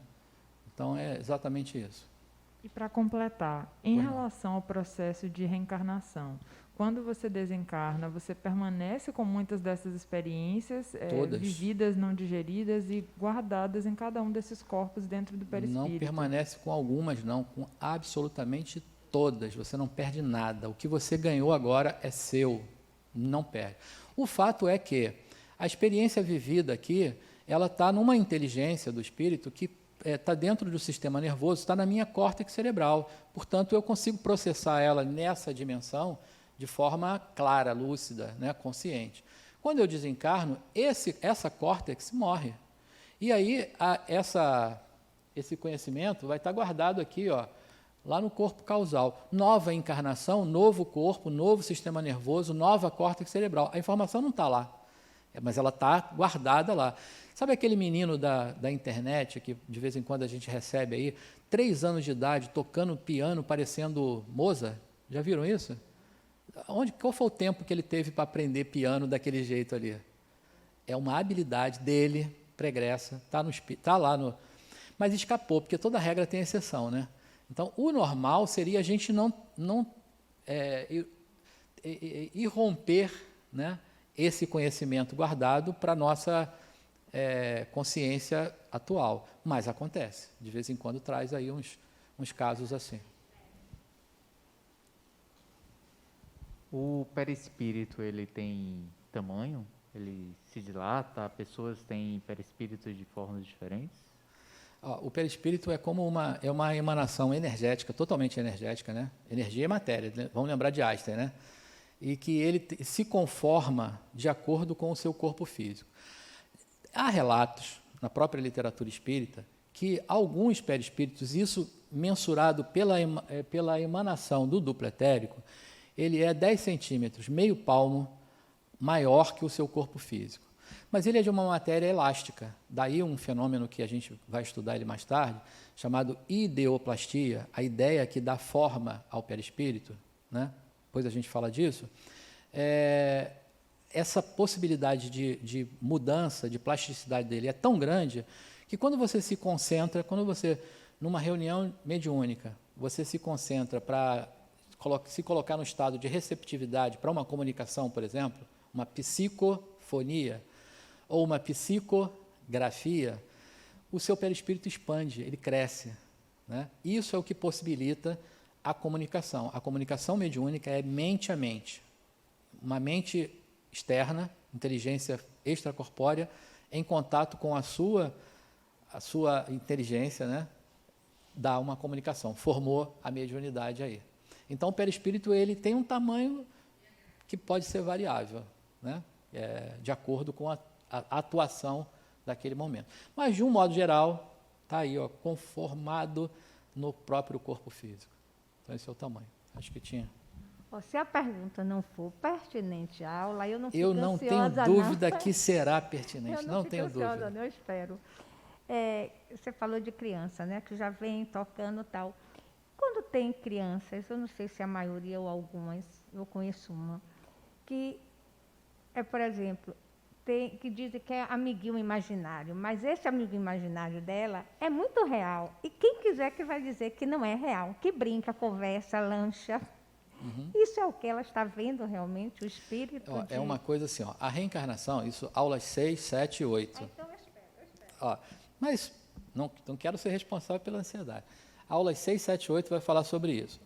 Então é exatamente isso. E para completar, em relação ao processo de reencarnação, quando você desencarna, você permanece com muitas dessas experiências vividas, não digeridas e guardadas em cada um desses corpos dentro do perispírito? Não permanece com algumas, não, com absolutamente todas. Você não perde nada. O que você ganhou agora é seu. Não perde. O fato é que a experiência vivida aqui, ela está numa inteligência do espírito que está dentro do sistema nervoso, está na minha córtex cerebral. Portanto, eu consigo processar ela nessa dimensão de forma clara, lúcida, né, consciente. Quando eu desencarno, essa córtex morre. E aí, esse conhecimento vai estar guardado aqui, ó, lá no corpo causal. Nova encarnação, novo corpo, novo sistema nervoso, nova córtex cerebral. A informação não está lá, mas ela está guardada lá. Sabe aquele menino da internet que de vez em quando a gente recebe aí, 3 anos de idade, tocando piano parecendo Mozart? Já viram isso? Qual foi o tempo que ele teve para aprender piano daquele jeito ali? É uma habilidade dele, pregressa, está lá no... Mas escapou, porque toda regra tem exceção, né? Então, o normal seria a gente não irromper, né, esse conhecimento guardado para a nossa consciência atual. Mas acontece, de vez em quando traz aí uns casos assim. O perispírito, ele tem tamanho? Ele se dilata? Pessoas têm perispíritos de formas diferentes? O perispírito é como uma emanação energética, totalmente energética, né? Energia é matéria, né? Vamos lembrar de Einstein, né? E que ele se conforma de acordo com o seu corpo físico. Há relatos, na própria literatura espírita, que alguns perispíritos, isso mensurado pela emanação do duplo etérico, ele é 10 centímetros, meio palmo, maior que o seu corpo físico. Mas ele é de uma matéria elástica. Daí um fenômeno que a gente vai estudar ele mais tarde, chamado ideoplastia, a ideia que dá forma ao perispírito, né? Depois a gente fala disso. Essa possibilidade de mudança, de plasticidade dele é tão grande que quando você se concentra, numa reunião mediúnica, você se concentra para se colocar no estado de receptividade para uma comunicação, por exemplo, uma psicofonia ou uma psicografia, o seu perispírito expande, ele cresce, né? Isso é o que possibilita a comunicação. A comunicação mediúnica é mente a mente. Uma mente externa, inteligência extracorpórea, em contato com a sua inteligência, né? Dá uma comunicação, formou a mediunidade aí. Então, o perispírito ele tem um tamanho que pode ser variável, né? De acordo com a atuação daquele momento. Mas, de um modo geral, está aí, ó, conformado no próprio corpo físico. Então, esse é o tamanho. Acho que tinha. Se a pergunta não for pertinente à aula, eu não fico ansiosa. Eu não tenho dúvida que será pertinente. Não tenho dúvida. Eu espero. Você falou de criança, né? Que já vem tocando tal. Quando tem crianças, eu não sei se a maioria ou algumas, eu conheço uma, que por exemplo, que dizem que é amiguinho imaginário, mas esse amigo imaginário dela é muito real. E quem quiser que vai dizer que não é real, que brinca, conversa, lancha. Uhum. Isso é o que ela está vendo realmente, o espírito? É uma coisa assim, ó, a reencarnação, isso aulas 6, 7 e 8. Então eu espero. Mas não quero ser responsável pela ansiedade. Aulas 6, 7 e 8 vai falar sobre isso.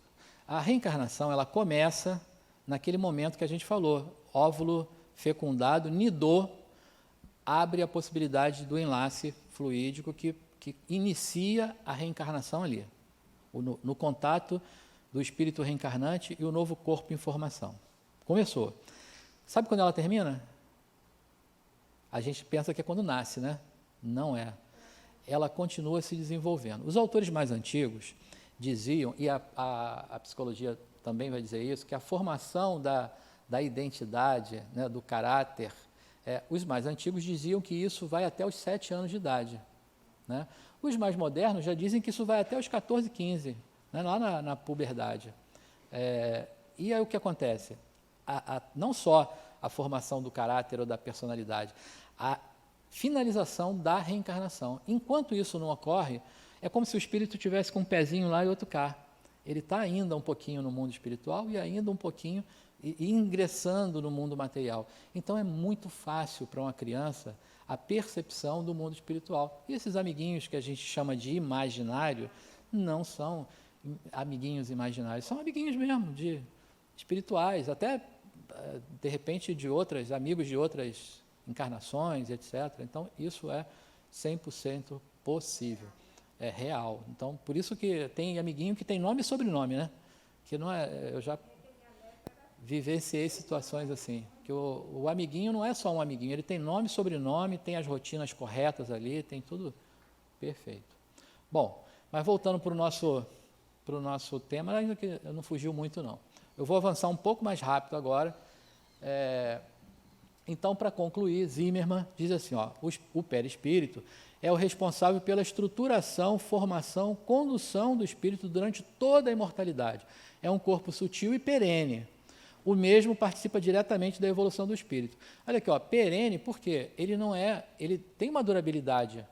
A reencarnação, ela começa naquele momento que a gente falou, óvulo fecundado, nidou, abre a possibilidade do enlace fluídico que inicia a reencarnação ali, no contato do espírito reencarnante e o novo corpo em formação. Começou. Sabe quando ela termina? A gente pensa que é quando nasce, né? Não é. Ela continua se desenvolvendo. Os autores mais antigos diziam, e a psicologia também vai dizer isso, que a formação da identidade, né, do caráter, os mais antigos diziam que isso vai até os 7 anos de idade, né? Os mais modernos já dizem que isso vai até os 14, 15, né, lá na puberdade. E aí o que acontece? Não só a formação do caráter ou da personalidade, a finalização da reencarnação. Enquanto isso não ocorre, é como se o espírito tivesse com um pezinho lá e outro cá. Ele está ainda um pouquinho no mundo espiritual e ainda um pouquinho ingressando no mundo material. Então, é muito fácil para uma criança a percepção do mundo espiritual. E esses amiguinhos que a gente chama de imaginário, não são amiguinhos imaginários, são amiguinhos mesmo, espirituais, até de repente, de outras, amigos de outras encarnações, etc. Então, isso é 100% possível, é real. Então, por isso que tem amiguinho que tem nome e sobrenome, né? Que não é, eu já vivenciei situações assim, que o amiguinho não é só um amiguinho, ele tem nome e sobrenome, tem as rotinas corretas ali, tem tudo perfeito. Bom, mas voltando para o nosso tema, ainda que não fugiu muito não. Eu vou avançar um pouco mais rápido agora. Então, para concluir, Zimmermann diz assim, ó, o perispírito é o responsável pela estruturação, formação, condução do espírito durante toda a imortalidade. É um corpo sutil e perene. O mesmo participa diretamente da evolução do espírito. Olha aqui, ó, perene, por quê? Ele tem uma durabilidade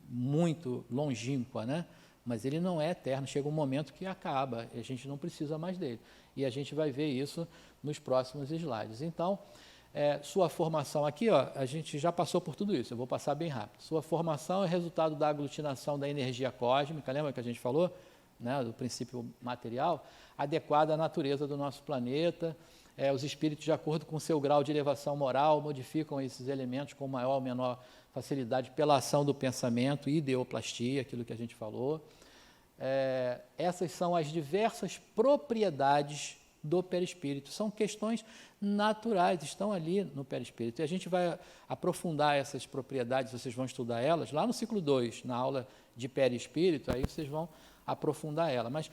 muito longínqua, né? Mas ele não é eterno, chega um momento que acaba, e a gente não precisa mais dele. E a gente vai ver isso nos próximos slides. Então, sua formação aqui, ó, a gente já passou por tudo isso, eu vou passar bem rápido. Sua formação é resultado da aglutinação da energia cósmica, lembra que a gente falou? Né, do princípio material, adequada à natureza do nosso planeta. Os espíritos, de acordo com seu grau de elevação moral, modificam esses elementos com maior ou menor facilidade pela ação do pensamento, ideoplastia, aquilo que a gente falou. Essas são as diversas propriedades do perispírito. São questões naturais, estão ali no perispírito. E a gente vai aprofundar essas propriedades, vocês vão estudar elas lá no ciclo 2, na aula de perispírito, aí vocês vão aprofundar ela. Mas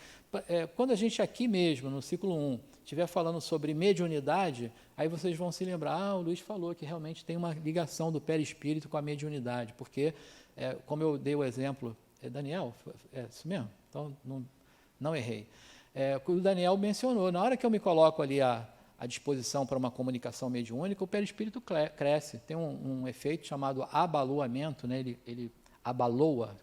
quando a gente aqui mesmo, no ciclo 1, estiver falando sobre mediunidade, aí vocês vão se lembrar, o Luiz falou que realmente tem uma ligação do perispírito com a mediunidade, porque, como eu dei o exemplo, Daniel, é isso mesmo? Então, não errei. O Daniel mencionou, na hora que eu me coloco ali à disposição para uma comunicação mediúnica, o perispírito cresce, tem um efeito chamado abaloamento, né? Ele abaloa,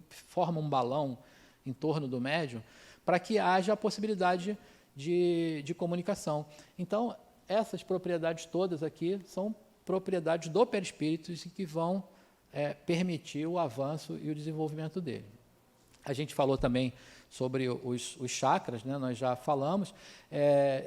forma um balão em torno do médium, para que haja a possibilidade de comunicação. Então, essas propriedades todas aqui são propriedades do perispírito e que vão permitir o avanço e o desenvolvimento dele. A gente falou também sobre os chakras, né? Nós já falamos.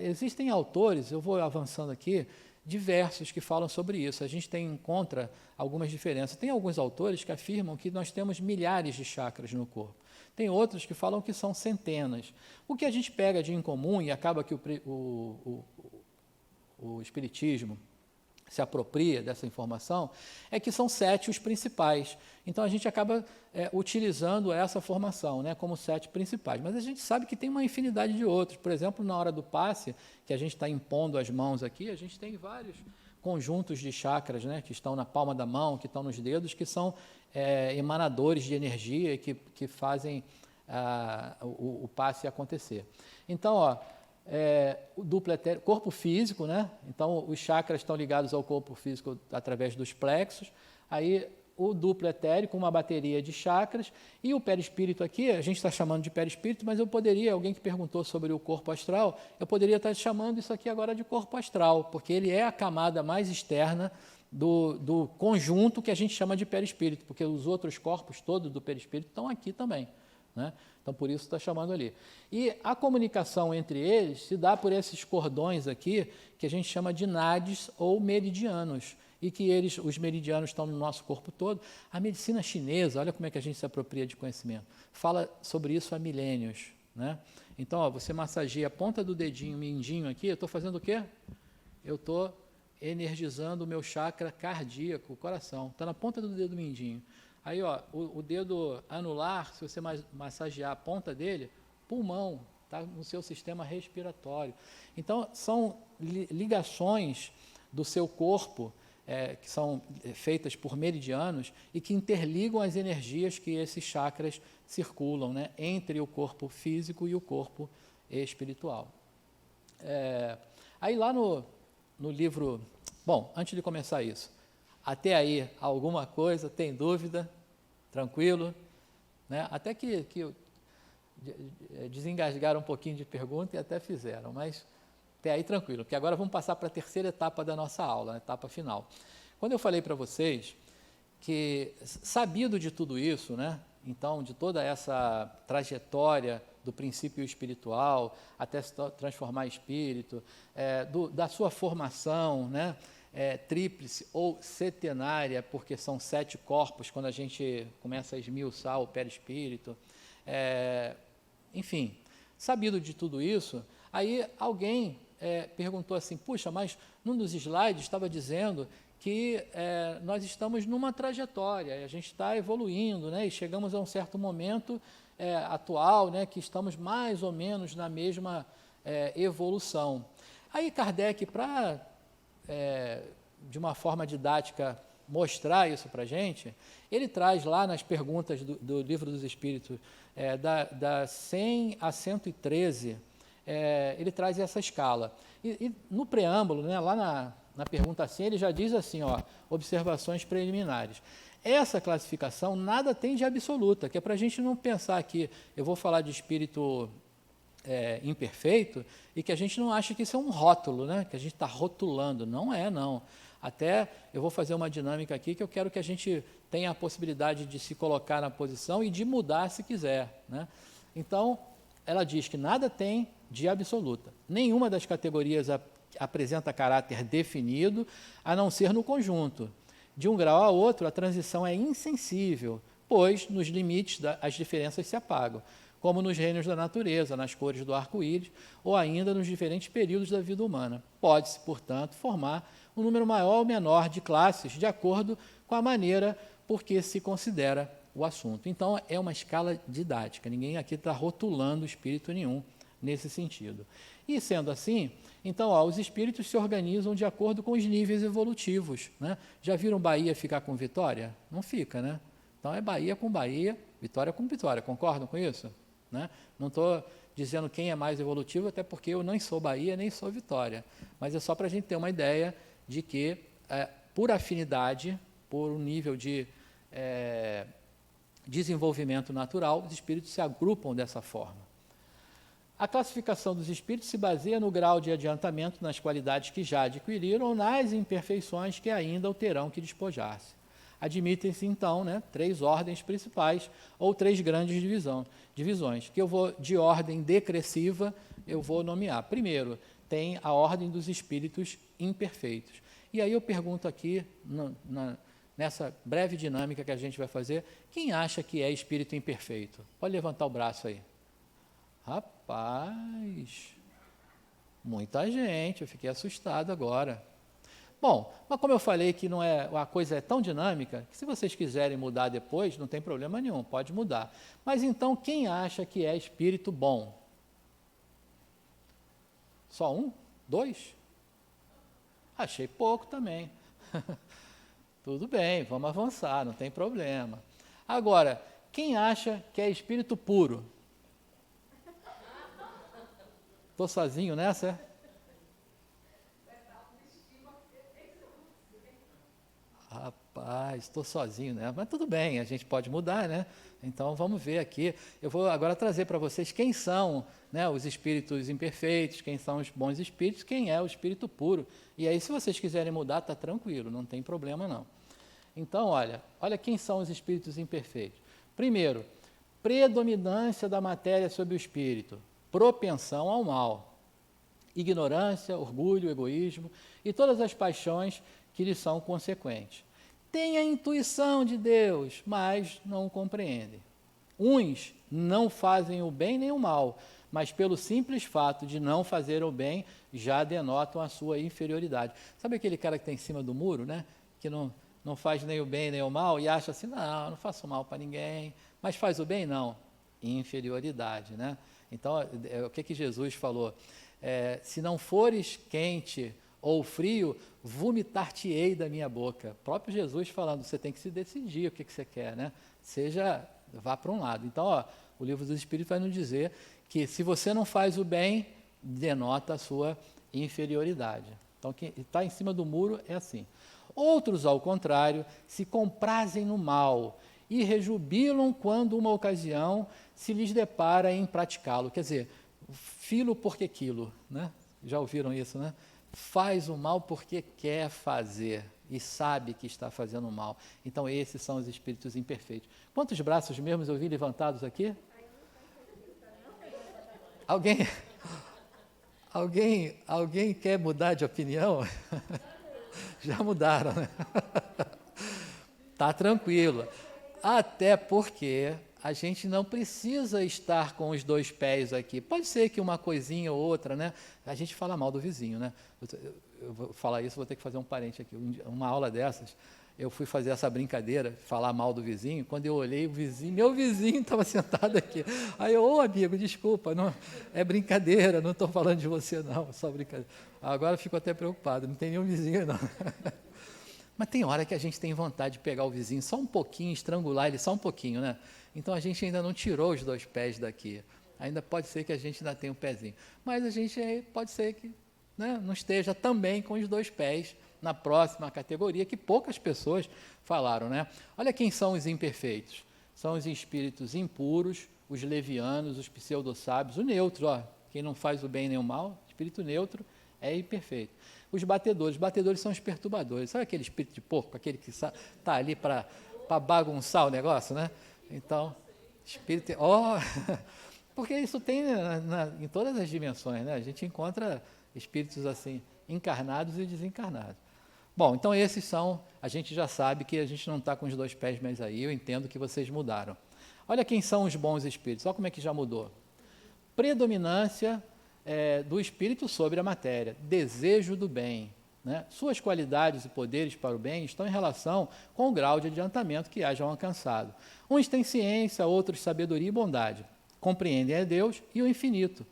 Existem autores, eu vou avançando aqui, diversos que falam sobre isso. A gente encontra algumas diferenças. Tem alguns autores que afirmam que nós temos milhares de chakras no corpo. Tem outros que falam que são centenas. O que a gente pega de incomum, e acaba que o Espiritismo se apropria dessa informação, é que são 7 os principais. Então, a gente acaba utilizando essa formação, né, como 7 principais. Mas a gente sabe que tem uma infinidade de outros. Por exemplo, na hora do passe, que a gente está impondo as mãos aqui, a gente tem vários conjuntos de chakras, né, que estão na palma da mão, que estão nos dedos, que são emanadores de energia que fazem o passe acontecer. Então, ó, o duplo etérico, corpo físico, né? Então, os chakras estão ligados ao corpo físico através dos plexos. Aí, o duplo etérico, uma bateria de chakras. E o perispírito aqui, a gente está chamando de perispírito, mas alguém que perguntou sobre o corpo astral, eu poderia estar chamando isso aqui agora de corpo astral, porque ele é a camada mais externa do conjunto que a gente chama de perispírito, porque os outros corpos todos do perispírito estão aqui também, né? Então, por isso está chamando ali. E a comunicação entre eles se dá por esses cordões aqui, que a gente chama de nadis ou meridianos, e que os meridianos estão no nosso corpo todo. A medicina chinesa, olha como é que a gente se apropria de conhecimento, fala sobre isso há milênios, né? Então, ó, você massageia a ponta do dedinho, mindinho aqui, eu estou fazendo o quê? Eu estou energizando o meu chakra cardíaco, o coração, está na ponta do dedo mindinho. Aí, ó, o dedo anular, se você massagear a ponta dele, pulmão, está no seu sistema respiratório. Então, são ligações do seu corpo que são feitas por meridianos e que interligam as energias que esses chakras circulam, né, entre o corpo físico e o corpo espiritual. Aí lá no livro... Bom, antes de começar isso, até aí, alguma coisa, tem dúvida? Tranquilo? Né? Até que desengasgaram um pouquinho de pergunta e até fizeram, mas até aí tranquilo, porque agora vamos passar para a terceira etapa da nossa aula, a etapa final. Quando eu falei para vocês que, sabido de tudo isso, né, então, de toda essa trajetória do princípio espiritual, até se transformar em espírito, da sua formação, né? Tríplice ou setenária, porque são 7 corpos, quando a gente começa a esmiuçar o perispírito. Enfim, sabido de tudo isso, aí alguém perguntou assim, puxa, mas num dos slides estava dizendo que nós estamos numa trajetória, a gente está evoluindo, né, e chegamos a um certo momento atual, né, que estamos mais ou menos na mesma evolução. Aí Kardec, para, de uma forma didática, mostrar isso para a gente, ele traz lá nas perguntas do Livro dos Espíritos, da 100 a 113, ele traz essa escala. E no preâmbulo, né, lá na pergunta 100, ele já diz assim, observações preliminares. Essa classificação nada tem de absoluta, que é para a gente não pensar que eu vou falar de espírito imperfeito e que a gente não acha que isso é um rótulo, né, que a gente está rotulando. Não é, não. Até eu vou fazer uma dinâmica aqui que eu quero que a gente tenha a possibilidade de se colocar na posição e de mudar se quiser, né? Então, ela diz que nada tem de absoluta. Nenhuma das categorias apresenta caráter definido, a não ser no conjunto. De um grau a outro, a transição é insensível, pois nos limites as diferenças se apagam, como nos reinos da natureza, nas cores do arco-íris, ou ainda nos diferentes períodos da vida humana. Pode-se, portanto, formar um número maior ou menor de classes, de acordo com a maneira por que se considera o assunto. Então, é uma escala didática, ninguém aqui está rotulando espírito nenhum nesse sentido. E, sendo assim, então, os espíritos se organizam de acordo com os níveis evolutivos, né? Já viram Bahia ficar com Vitória? Não fica, né? Então, é Bahia com Bahia, Vitória com Vitória. Concordam com isso? Né? Não estou dizendo quem é mais evolutivo, até porque eu nem sou Bahia, nem sou Vitória. Mas é só para a gente ter uma ideia de que, por afinidade, por um nível de desenvolvimento natural, os espíritos se agrupam dessa forma. A classificação dos espíritos se baseia no grau de adiantamento nas qualidades que já adquiriram ou nas imperfeições que ainda terão que despojar-se. Admitem-se, então, 3 ordens principais ou 3 grandes divisões, que eu vou, de ordem decresciva, eu vou nomear. Primeiro, tem a ordem dos espíritos imperfeitos. E aí eu pergunto aqui, nessa breve dinâmica que a gente vai fazer, quem acha que é espírito imperfeito? Pode levantar o braço aí. Rapaz, muita gente, eu fiquei assustado agora. Bom, mas como eu falei que a coisa é tão dinâmica, que se vocês quiserem mudar depois, não tem problema nenhum, pode mudar. Mas então, quem acha que é espírito bom? Só 1? 2? Achei pouco também. Tudo bem, vamos avançar, não tem problema. Agora, quem acha que é espírito puro? Estou sozinho nessa? Rapaz, estou sozinho, né? Mas tudo bem, a gente pode mudar, né? Então, vamos ver aqui. Eu vou agora trazer para vocês quem são, os espíritos imperfeitos, quem são os bons espíritos, quem é o espírito puro. E aí, se vocês quiserem mudar, está tranquilo, não tem problema não. Então, olha quem são os espíritos imperfeitos. Primeiro, predominância da matéria sobre o espírito, propensão ao mal, ignorância, orgulho, egoísmo e todas as paixões que lhes são consequentes. Tem a intuição de Deus, mas não o compreendem. Uns não fazem o bem nem o mal, mas pelo simples fato de não fazer o bem, já denotam a sua inferioridade. Sabe aquele cara que está em cima do muro, que não faz nem o bem nem o mal e acha assim, não faço mal para ninguém, mas faz o bem? Não. Inferioridade, Então, o que Jesus falou? Se não fores quente ou frio, vomitar-te-ei da minha boca. O próprio Jesus falando, você tem que se decidir o que você quer, vá para um lado. Então, o Livro dos Espíritos vai nos dizer que se você não faz o bem, denota a sua inferioridade. Então, quem está em cima do muro é assim. Outros, ao contrário, se comprazem no mal e rejubilam quando uma ocasião se lhes depara em praticá-lo. Quer dizer, filo porque quilo, Já ouviram isso, Faz o mal porque quer fazer e sabe que está fazendo mal. Então, esses são os espíritos imperfeitos. Quantos braços mesmos eu vi levantados aqui? Alguém quer mudar de opinião? Já mudaram, né? Tá tranquilo. Até porque a gente não precisa estar com os dois pés aqui. Pode ser que uma coisinha ou outra, né? A gente fala mal do vizinho, né? Eu vou falar isso, vou ter que fazer um parente aqui. Uma aula dessas, eu fui fazer essa brincadeira, falar mal do vizinho. Quando eu olhei, meu vizinho estava sentado aqui. Aí eu, amigo, desculpa, não, é brincadeira, não estou falando de você, não, só brincadeira. Agora eu fico até preocupado, não tem nenhum vizinho, não. Mas tem hora que a gente tem vontade de pegar o vizinho só um pouquinho, estrangular ele só um pouquinho, né? Então a gente ainda não tirou os dois pés daqui. Ainda pode ser que a gente ainda tenha um pezinho. Mas a gente pode ser que, né, não esteja também com os dois pés na próxima categoria, que poucas pessoas falaram, né? Olha quem são os imperfeitos. São os espíritos impuros, os levianos, os pseudo-sábios, o neutro, ó, quem não faz o bem nem o mal, espírito neutro é imperfeito. Os batedores são os perturbadores. Sabe aquele espírito de porco, aquele que está ali para bagunçar o negócio, né? Então, espírito... porque isso tem em todas as dimensões, né? A gente encontra espíritos assim, encarnados e desencarnados. Bom, então esses são... A gente já sabe que a gente não está com os dois pés mais aí, eu entendo que vocês mudaram. Olha quem são os bons espíritos, olha como é que já mudou. Predominância do espírito sobre a matéria, desejo do bem, né? Suas qualidades e poderes para o bem estão em relação com o grau de adiantamento que hajam alcançado. Uns têm ciência, outros sabedoria e bondade, compreendem a Deus e o infinito,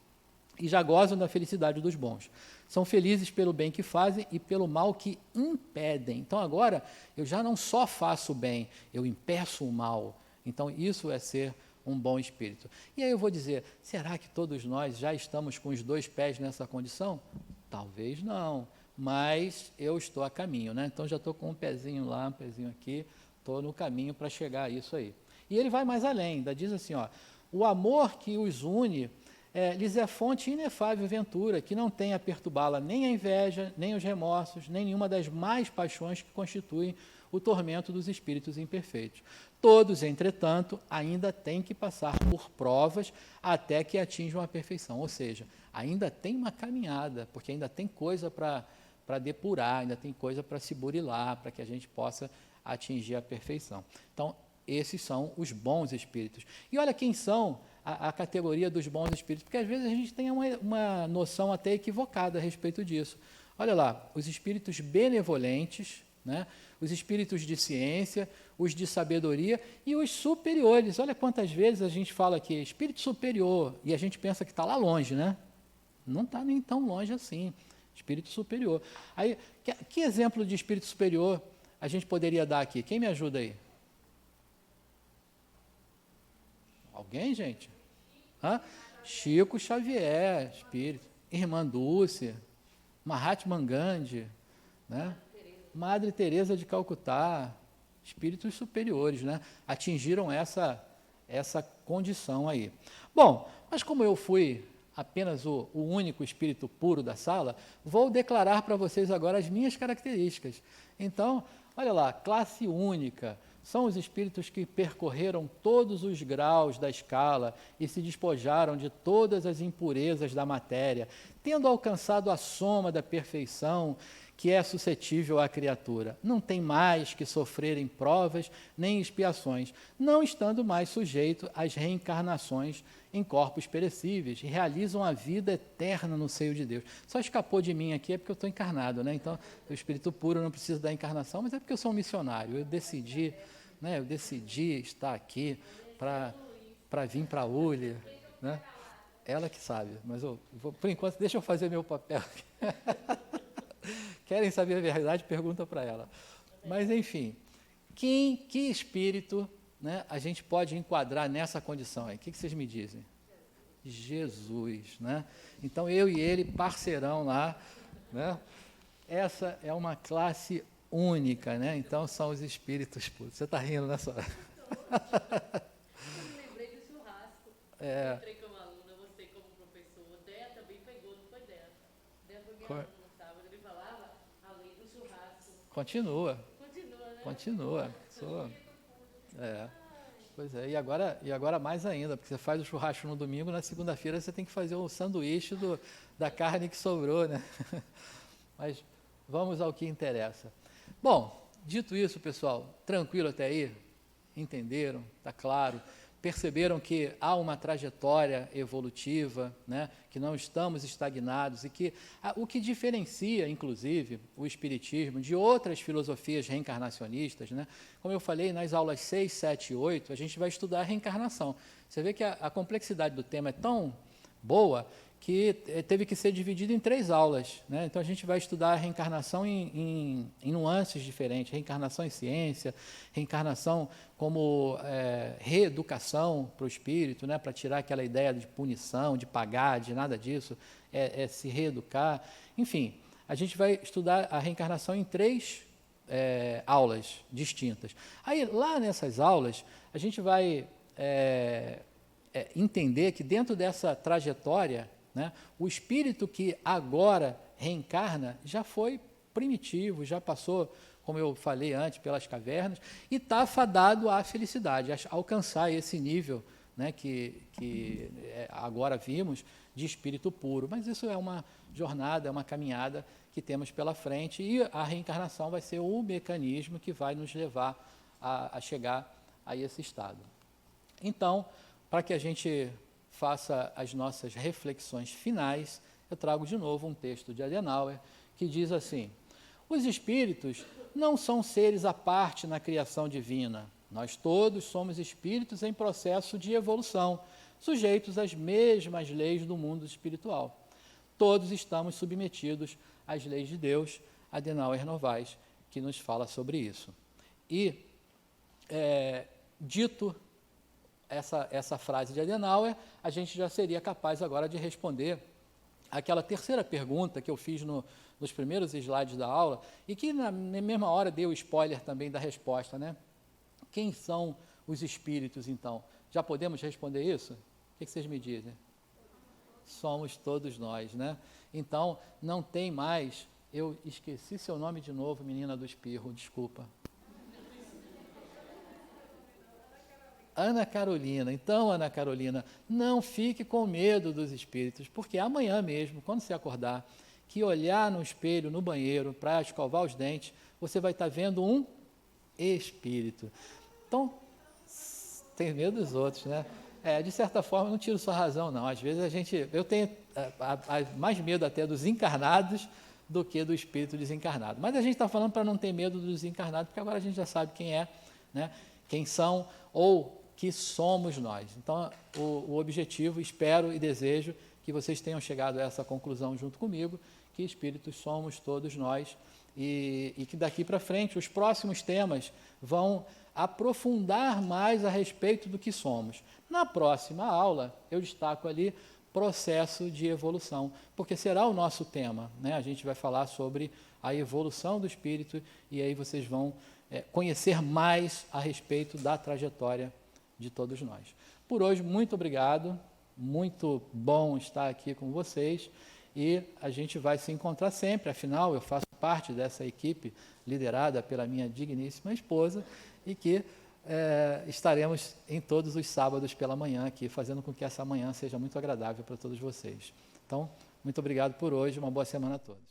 e já gozam da felicidade dos bons. São felizes pelo bem que fazem e pelo mal que impedem. Então agora eu já não só faço o bem, eu impeço o mal. Então isso é ser um bom espírito. E aí eu vou dizer, será que todos nós já estamos com os dois pés nessa condição? Talvez não, mas eu estou a caminho, né? Então já estou com um pezinho lá, um pezinho aqui, estou no caminho para chegar a isso aí. E ele vai mais além, ainda diz assim, ó, o amor que os une lhes é fonte inefável ventura, que não tem a perturbá-la nem a inveja, nem os remorsos, nem nenhuma das mais paixões que constituem o tormento dos espíritos imperfeitos. Todos, entretanto, ainda têm que passar por provas até que atinjam a perfeição, ou seja, ainda tem uma caminhada, porque ainda tem coisa para depurar, ainda tem coisa para se burilar, para que a gente possa atingir a perfeição. Então, esses são os bons espíritos. E olha quem são a categoria dos bons espíritos, porque às vezes a gente tem uma noção até equivocada a respeito disso. Olha lá, os espíritos benevolentes, né? Os espíritos de ciência, os de sabedoria e os superiores. Olha quantas vezes a gente fala aqui, espírito superior, e a gente pensa que está lá longe, né? Não está nem tão longe assim, espírito superior. Aí, que exemplo de espírito superior a gente poderia dar aqui? Quem me ajuda aí? Alguém, gente? Chico Xavier, espírito. Irmã Dulce, Mahatma Gandhi, né? Madre Teresa de Calcutá, espíritos superiores, né? Atingiram essa condição aí. Bom, mas como eu fui apenas o único espírito puro da sala, vou declarar para vocês agora as minhas características. Então, olha lá, classe única, são os espíritos que percorreram todos os graus da escala e se despojaram de todas as impurezas da matéria, tendo alcançado a soma da perfeição que é suscetível à criatura. Não tem mais que sofrerem provas nem expiações, não estando mais sujeito às reencarnações em corpos perecíveis, e realizam a vida eterna no seio de Deus. Só escapou de mim aqui é porque eu estou encarnado, né? Então, o espírito puro não precisa da encarnação, mas é porque eu sou um missionário. Eu decidi estar aqui para vir para a Uli, né? Ela que sabe, mas por enquanto, deixa eu fazer meu papel. Querem saber a verdade? Pergunta para ela. Mas, enfim, que espírito, né, a gente pode enquadrar nessa condição aí? O que vocês me dizem? Jesus, né? Então, eu e ele, parceirão lá, né? Essa é uma classe única, né? Então, são os espíritos puros. Você está rindo, né, Sora? Eu me lembrei do churrasco. Eu entrei como aluna, você como professor. Dea também pegou, não foi Dea? Dea foi minha aluna no sábado. Ele falava além do churrasco. Continua. Continua, né? Continua. Pois é, e agora mais ainda, porque você faz o churrasco no domingo, na segunda-feira você tem que fazer o sanduíche da carne que sobrou, né? Mas vamos ao que interessa. Bom, dito isso, pessoal, tranquilo até aí? Entenderam? Está claro? Perceberam que há uma trajetória evolutiva, né? Que não estamos estagnados e que o que diferencia, inclusive, o Espiritismo de outras filosofias reencarnacionistas, né? Como eu falei, nas aulas 6, 7 e 8, a gente vai estudar a reencarnação. Você vê que a complexidade do tema é tão boa que teve que ser dividido em 3 aulas, né? Então, a gente vai estudar a reencarnação em nuances diferentes, reencarnação em ciência, reencarnação como reeducação para o espírito, né? Para tirar aquela ideia de punição, de pagar, de nada disso, se reeducar. Enfim, a gente vai estudar a reencarnação em 3 aulas distintas. Aí, lá nessas aulas, a gente vai entender que dentro dessa trajetória, né, o espírito que agora reencarna já foi primitivo, já passou, como eu falei antes, pelas cavernas, e está fadado à felicidade, a alcançar esse nível, né, que agora vimos, de espírito puro. Mas isso é uma jornada, é uma caminhada que temos pela frente, e a reencarnação vai ser o mecanismo que vai nos levar a chegar a esse estado. Então, para que a gente faça as nossas reflexões finais, eu trago de novo um texto de Adenauer, que diz assim: os espíritos não são seres à parte na criação divina. Nós todos somos espíritos em processo de evolução, sujeitos às mesmas leis do mundo espiritual. Todos estamos submetidos às leis de Deus. Adenauer Novaes, que nos fala sobre isso. E, dito essa frase de Adenauer, a gente já seria capaz agora de responder aquela terceira pergunta que eu fiz nos primeiros slides da aula, e que na mesma hora deu spoiler também da resposta, né? Quem são os espíritos, então? Já podemos responder isso? O que vocês me dizem? Somos todos nós, né? Então, não tem mais... Eu esqueci seu nome de novo, menina do espirro, desculpa. Ana Carolina. Então, Ana Carolina, não fique com medo dos espíritos, porque amanhã mesmo, quando você acordar, que olhar no espelho, no banheiro, para escovar os dentes, você vai estar vendo um espírito. Então, tem medo dos outros, né? De certa forma, não tiro sua razão, não. Às vezes eu tenho mais medo até dos encarnados do que do espírito desencarnado. Mas a gente está falando para não ter medo dos desencarnados, porque agora a gente já sabe quem é, né? Quem são ou que somos nós. Então, o objetivo, espero e desejo que vocês tenham chegado a essa conclusão junto comigo, que espíritos somos todos nós, e que daqui para frente os próximos temas vão aprofundar mais a respeito do que somos. Na próxima aula, eu destaco ali processo de evolução, porque será o nosso tema, né? A gente vai falar sobre a evolução do espírito, e aí vocês vão conhecer mais a respeito da trajetória de todos nós. Por hoje, muito obrigado, muito bom estar aqui com vocês, e a gente vai se encontrar sempre, afinal eu faço parte dessa equipe liderada pela minha digníssima esposa, e que estaremos em todos os sábados pela manhã aqui, fazendo com que essa manhã seja muito agradável para todos vocês. Então, muito obrigado por hoje, uma boa semana a todos.